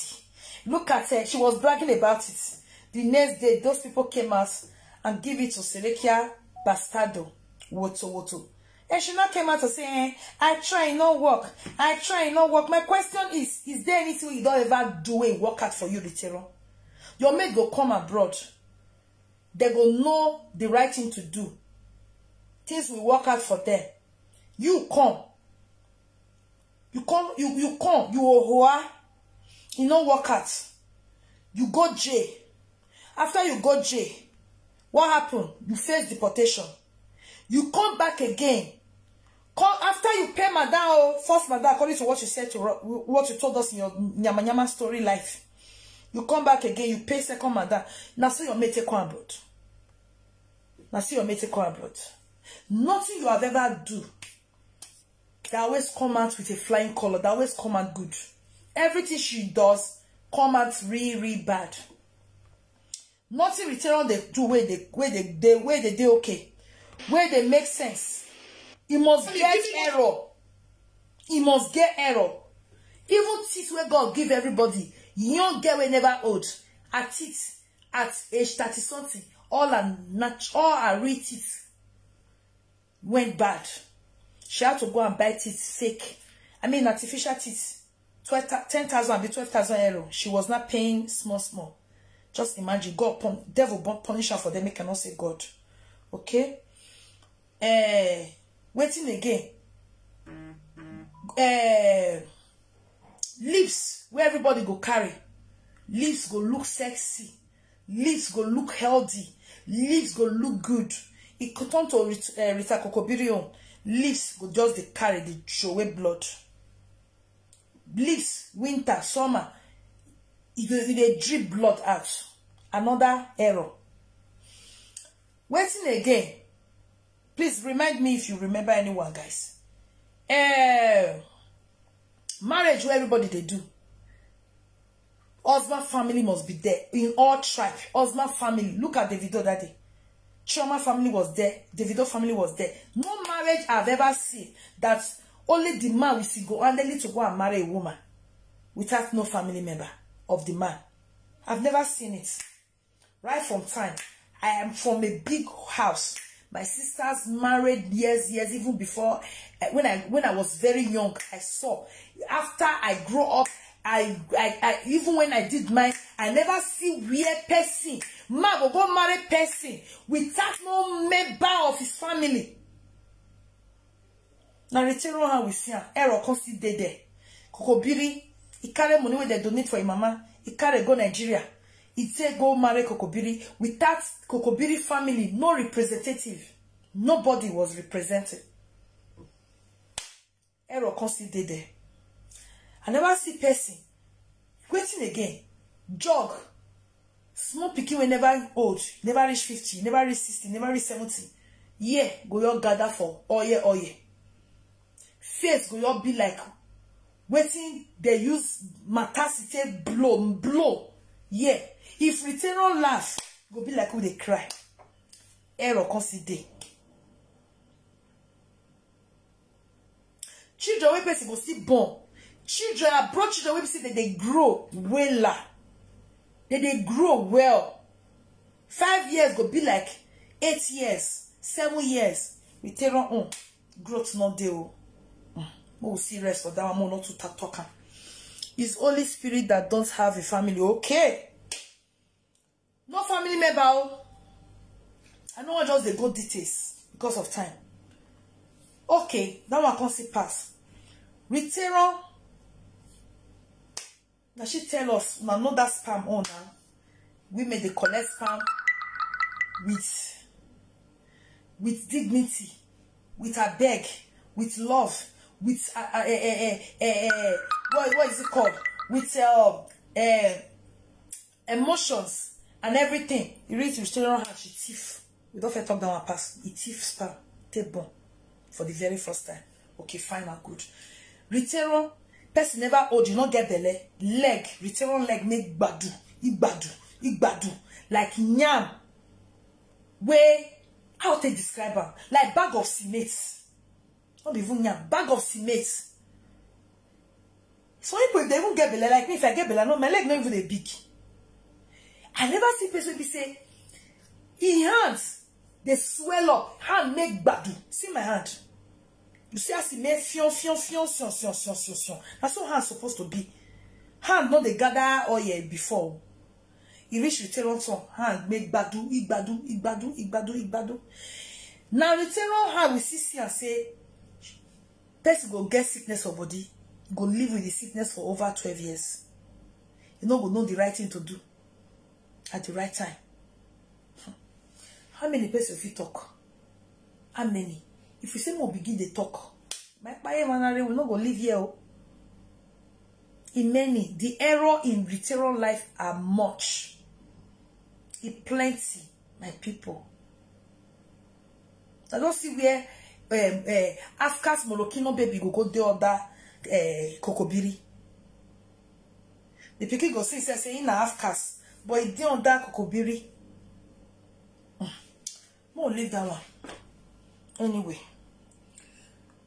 S1: Look at her. She was bragging about it. The next day, those people came out and give it to Serekia Bastardo. Woto. And she now came out to say, I try not work. I try not work. My question is there anything you don't ever do a work out for you, Ritero? Your mate go come abroad. They go know the right thing to do. Things will work out for them. You come. You come. You ohoa. You no work out. You go jail. After you go jail, what happened? You face deportation. You come back again. Come after you pay madam, first madam, according to what you said to what you told us in your nyama story life. You come back again, you pay second madam. Now see your mate come abroad. Now see your mate come abroad. Nothing you have ever do that always come out with a flying color, that always come out good. Everything she does come out really bad. Nothing return they do where they do okay. Where they make sense. It must get error. It must get error. Even teeth where God give everybody, you don't get we never old. At teeth at age 30 something, all are real teeth went bad. She had to go and buy teeth fake. I mean artificial teeth. 10,000 be 12,000 euro. She was not paying small. Just imagine God devil punish her for them. Make cannot say God. Okay. Waiting again. Lips where everybody go carry. Lips go look sexy. Lips go look healthy. Lips go look good. It could turn to Rita Kokobirion. Lips go just the carry the show away blood. Lips winter summer. They drip blood out. Another error. Waiting again. Please remind me if you remember anyone, guys. Marriage where everybody they do. Husband family must be there in all tribes. Husband family. Look at the video that day. Chioma family was there. Davido family was there. No marriage I've ever seen that only the man will see go and they need to go and marry a woman without no family member of the man. I've never seen it. Right from time. I am from a big house. My sisters married years, even before. When I was very young, I saw. After I grew up, I even when I did mine, I never see weird person. Man will go marry person without no member of his family. Now return how we see her. Error consider there. Kokobiri, he carry money where they donate for his mama. He carry go Nigeria. He say go marry Kokobiri. Without Kokobiri family, no representative. Nobody was represented. Error consider there. I never see person. Waiting again. Jog. Small pikin we never old. Never reach 50. Never reach 60. Never reach 70. Yeah. Go your gather for oye. Face go your be like. Waiting. They use matasite blow. Yeah. If return on laugh. Go be like who they cry. Error consider. Children wey person go still born. Children abroad children wey say that they grow well. That they grow well. 5 years go be like 8 years, 7 years. We tell on growth not there. More serious for that one, more not to talk. It's Holy Spirit that don't have a family. Okay. No family member. I know I just they go details because of time. Okay, that one can see pass. Return. Now she tell us, now know that spam owner. Women they collect spam. with dignity, with a beg, with love, with what is it called? With emotions and everything. You read to stay around her, she thief. We don't talk down her past. It thief spa. Take bon for the very first time. Okay, fine and good. Return person never old, you not get the leg. Return leg make badu, igbadu, like nyam. Where how to describe her? Like bag of cement. Not even nyam, bag of cement. Some people they even get belly like me. If I get belly, no, my leg not even a big. I never see person be say, in hands they swell up, hand make badu. See my hand. You see, I see me fion. That's what hands supposed to be. Hand not they gather oil before. You reach return on some hand make badu, igbadu. Now return on hand we see and say, person go get sickness of body, go live with the sickness for over 12 years. You know, go know the right thing to do at the right time. How many persons if you talk? How many? If you say more begin the talk, my manare will not go live here. In many, the error in literal life are much. It plenty, my people. I don't see where Afkas Molokino baby go the other Kokobiri. The pikin go say in Afkas, but it did on that Kokobiri. More leave that one. Anyway,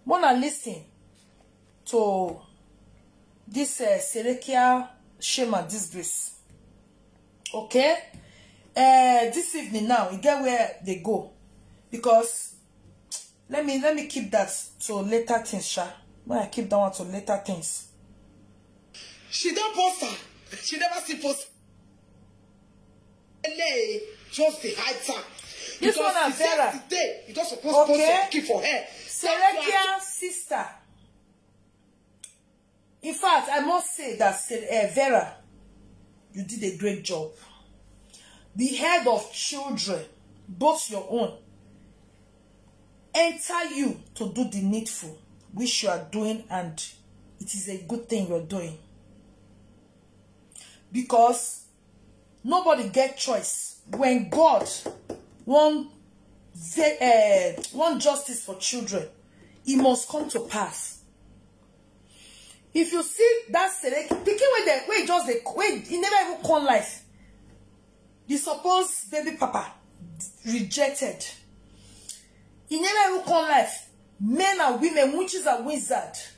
S1: wanna listen to this Serekia shame and disgrace. Okay? This evening now, you get where they go. Because let me keep that to later things, Sha. When I keep that one to later things.
S4: She don't post her. She never see post. Just the high time.
S1: This one is Vera.
S4: Today, you don't supposed to post a for her.
S1: Serekia's sister. In fact, I must say that Vera, you did a great job. The head of children, both your own, enter you to do the needful, which you are doing, and it is a good thing you're doing. Because nobody gets choice. When God want justice for children, it must come to pass. If you see that Sereki, picking where he never even come life. The supposed baby papa rejected. He never even come life. Men and women, witches and wizards,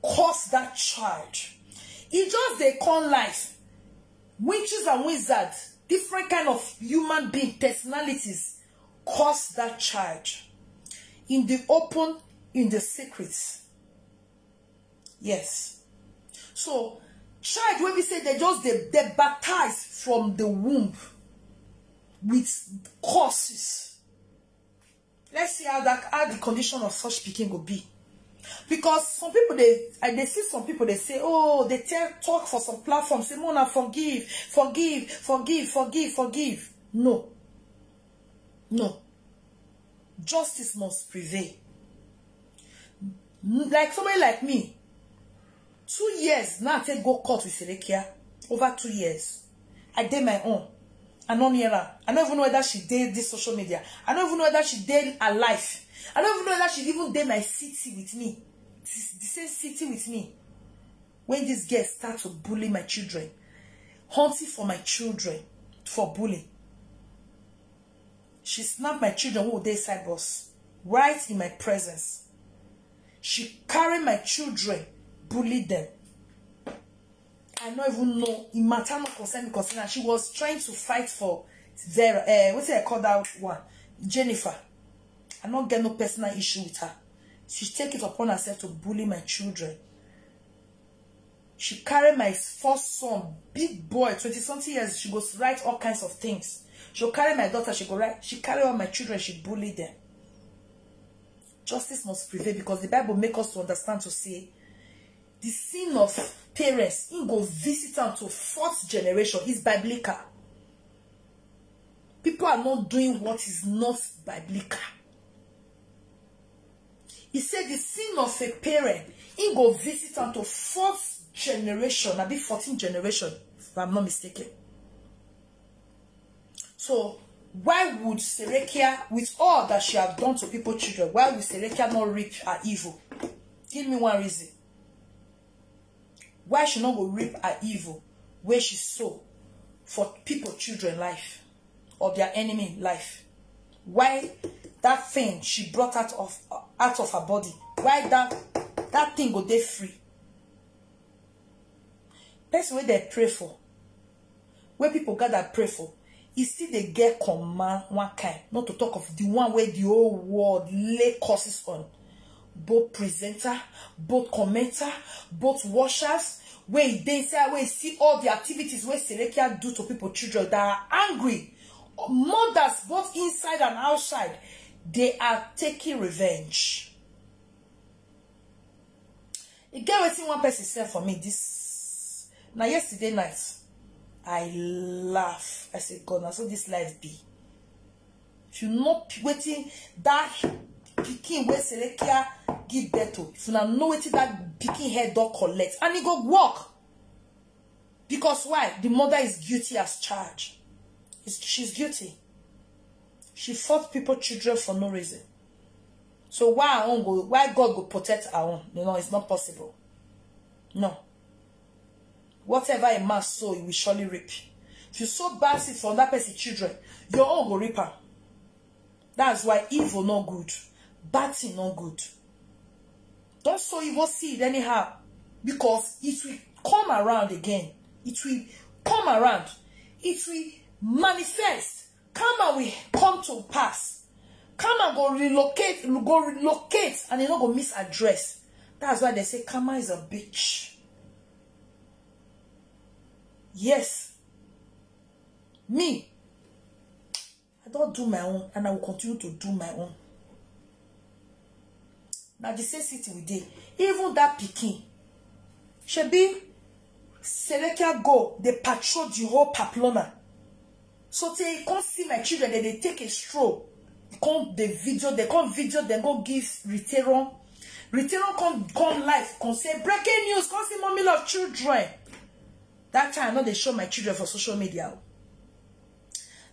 S1: curse that child. He just they come life. Witches and wizards, different kind of human being personalities, curse that child. In the open, in the secrets. Yes. So, child, when we say they baptize from the womb with curses. Let's see how the condition of such speaking will be. Because some people they see some people they say, oh, they talk for some platforms, say, Mona, forgive. No. Justice must prevail. Like somebody like me, 2 years now I take go court with Serekia. Over 2 years. I did my own. I don't hear her. I don't even know whether she did this social media. I don't even know whether she did her life. I don't even know whether she even did my city with me. The same city with me. When this girl starts to bully my children. Hunting for my children. For bullying. She snapped my children who they side bus. Right in my presence. She carried my children. Bullied them. I don't even know. In maternal concern, she was trying to fight for Vera. What's it called that one? Jennifer. I don't get no personal issue with her. She take it upon herself to bully my children. She carried my first son, big boy, 20-something years. She goes write all kinds of things. She'll carry my daughter. She go write. She carry all my children. She bullied them. Justice must prevail because the Bible makes us to understand to say the sin of parents in go visit them to 4th generation is biblical. people are not doing what is not biblical. He said the sin of a parent, he go visit unto 4th generation, maybe 14th generation, if I'm not mistaken. So, why would Serekia, with all that she have done to people's children, why would Serekia not reap her evil? Give me one reason. Why she not go reap her evil where she sow for people's children life or their enemy life? Why that thing she brought out of her body, why that thing go there free? That's what they pray for. Where people gather pray for, is still they get command one kind, not to talk of the one where the whole world lay curses on. Both presenter, both commenter, both watchers, where they say, where see all the activities where Serekia do to people, children that are angry. Mothers, both inside and outside, they are taking revenge. You get what one person said for me this. Now yesterday night, I laugh. I said, God, now so this life be. If you're not waiting that picking where Serekia give birth to, if you not know waiting that picking head dog collect, and he go walk. Because why? The mother is guilty as charged. She's guilty. She fought people's children for no reason. So why God go protect our own? You know, it's not possible. No. Whatever a man sow, he will surely reap. If you sow bad seed from that person's children, your own will reap her. That's why evil not good. Bad thing not good. Don't sow evil seed anyhow. Because it will come around again. It will come around. It will manifest. Karma will come to pass. Karma go relocate, and it not go misaddress. That's why they say karma is a bitch. Yes. Me, I don't do my own, and I will continue to do my own. Now the same city we did. Even that Peking, should be Serekia go, they patrol the whole Pamplona. So they can't see my children, then they take a stroll. They can't video, then go give Rita. Rita come live, can say breaking news, can see mommy love children. That time, I know they show my children for social media.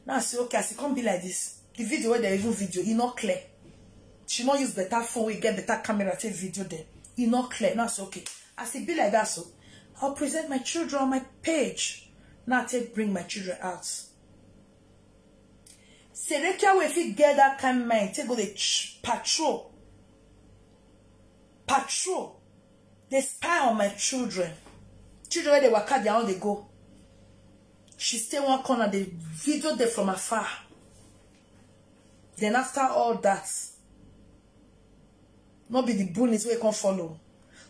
S1: Now I say, okay, I say, can't be like this. The video where they even video, it's not clear. She not use better phone, we get better camera, take video there. It's not clear. Now I say, okay. I say, be like that, so I'll present my children on my page. Now I take bring my children out. Serekia, if you get that kind of mind, take go the patrol. Patrol. They spy on my children. Children where they work out, their own they go. She stay one corner, they video them from afar. Then after all that, not be the bullies where you can follow.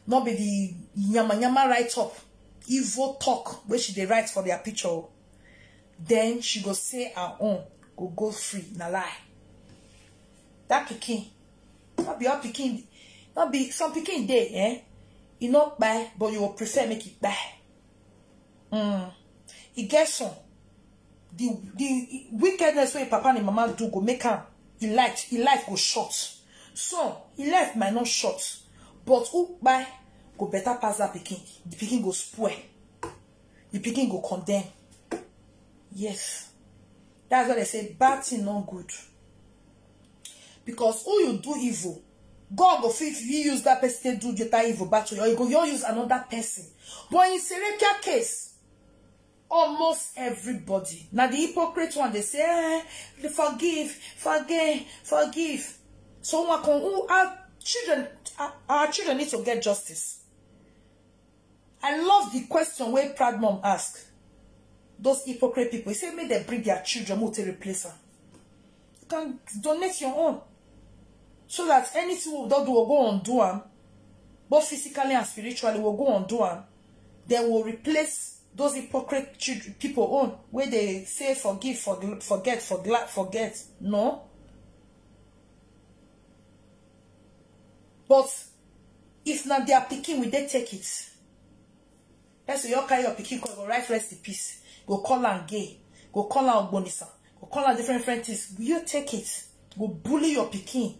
S1: Not be the yama write up. Evil talk where she they write for their picture. Then she go say her own. Go free. Na lie. That Peking. Not be all Peking. Not be some Peking day, eh? You not buy, but you will prefer make it buy. It gets some. The wickedness where papa and mama do go make him. He life go short. So he life might not short. But who buy go better pass that Peking. The Peking go spoil. The Peking go condemn. Yes. That's why they say bad thing not good. Because who you do evil, God go feel if you use that person to do that evil battle, or you use another person. But in Serekia case, almost everybody. Now the hypocrite one, they say, forgive. So our children need to get justice. I love the question where Proud Mom asked. Those hypocrite people, he said, may they bring their children to replace her. You can donate your own. So that anything we don't do will go on do them. Both physically and spiritually will go on do them. They will replace those hypocrite people own. Where they say forgive, forget. No. But if not they are picking, will they take it? That's why you carry your picking, go right rest in peace. Go call her gay. Go call her Ogbonisa. or call her different things, will you take it? Go bully your pikin.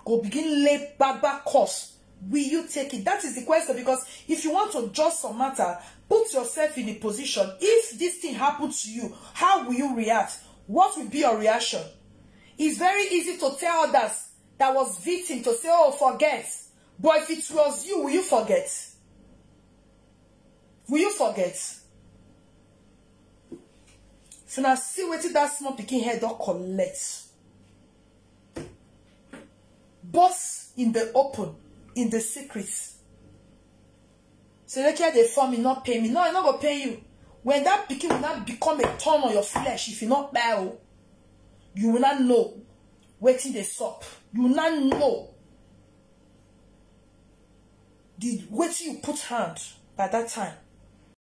S1: Go begin lay bad course. Will you take it? That is the question, because if you want to judge some matter, put yourself in a position. If this thing happens to you, how will you react? What will be your reaction? It's very easy to tell others that was victim to say, oh, forget. But if it was you, will you forget? Will you forget? So now see what that small picking head don't collect. Boss in the open, in the secrets. So look here, they form me, not pay me. No, I'm not gonna pay you. When that picking will not become a thorn on your flesh, if you not bow, you will not know waiting the sup. You will not know the waiting you put hand by that time.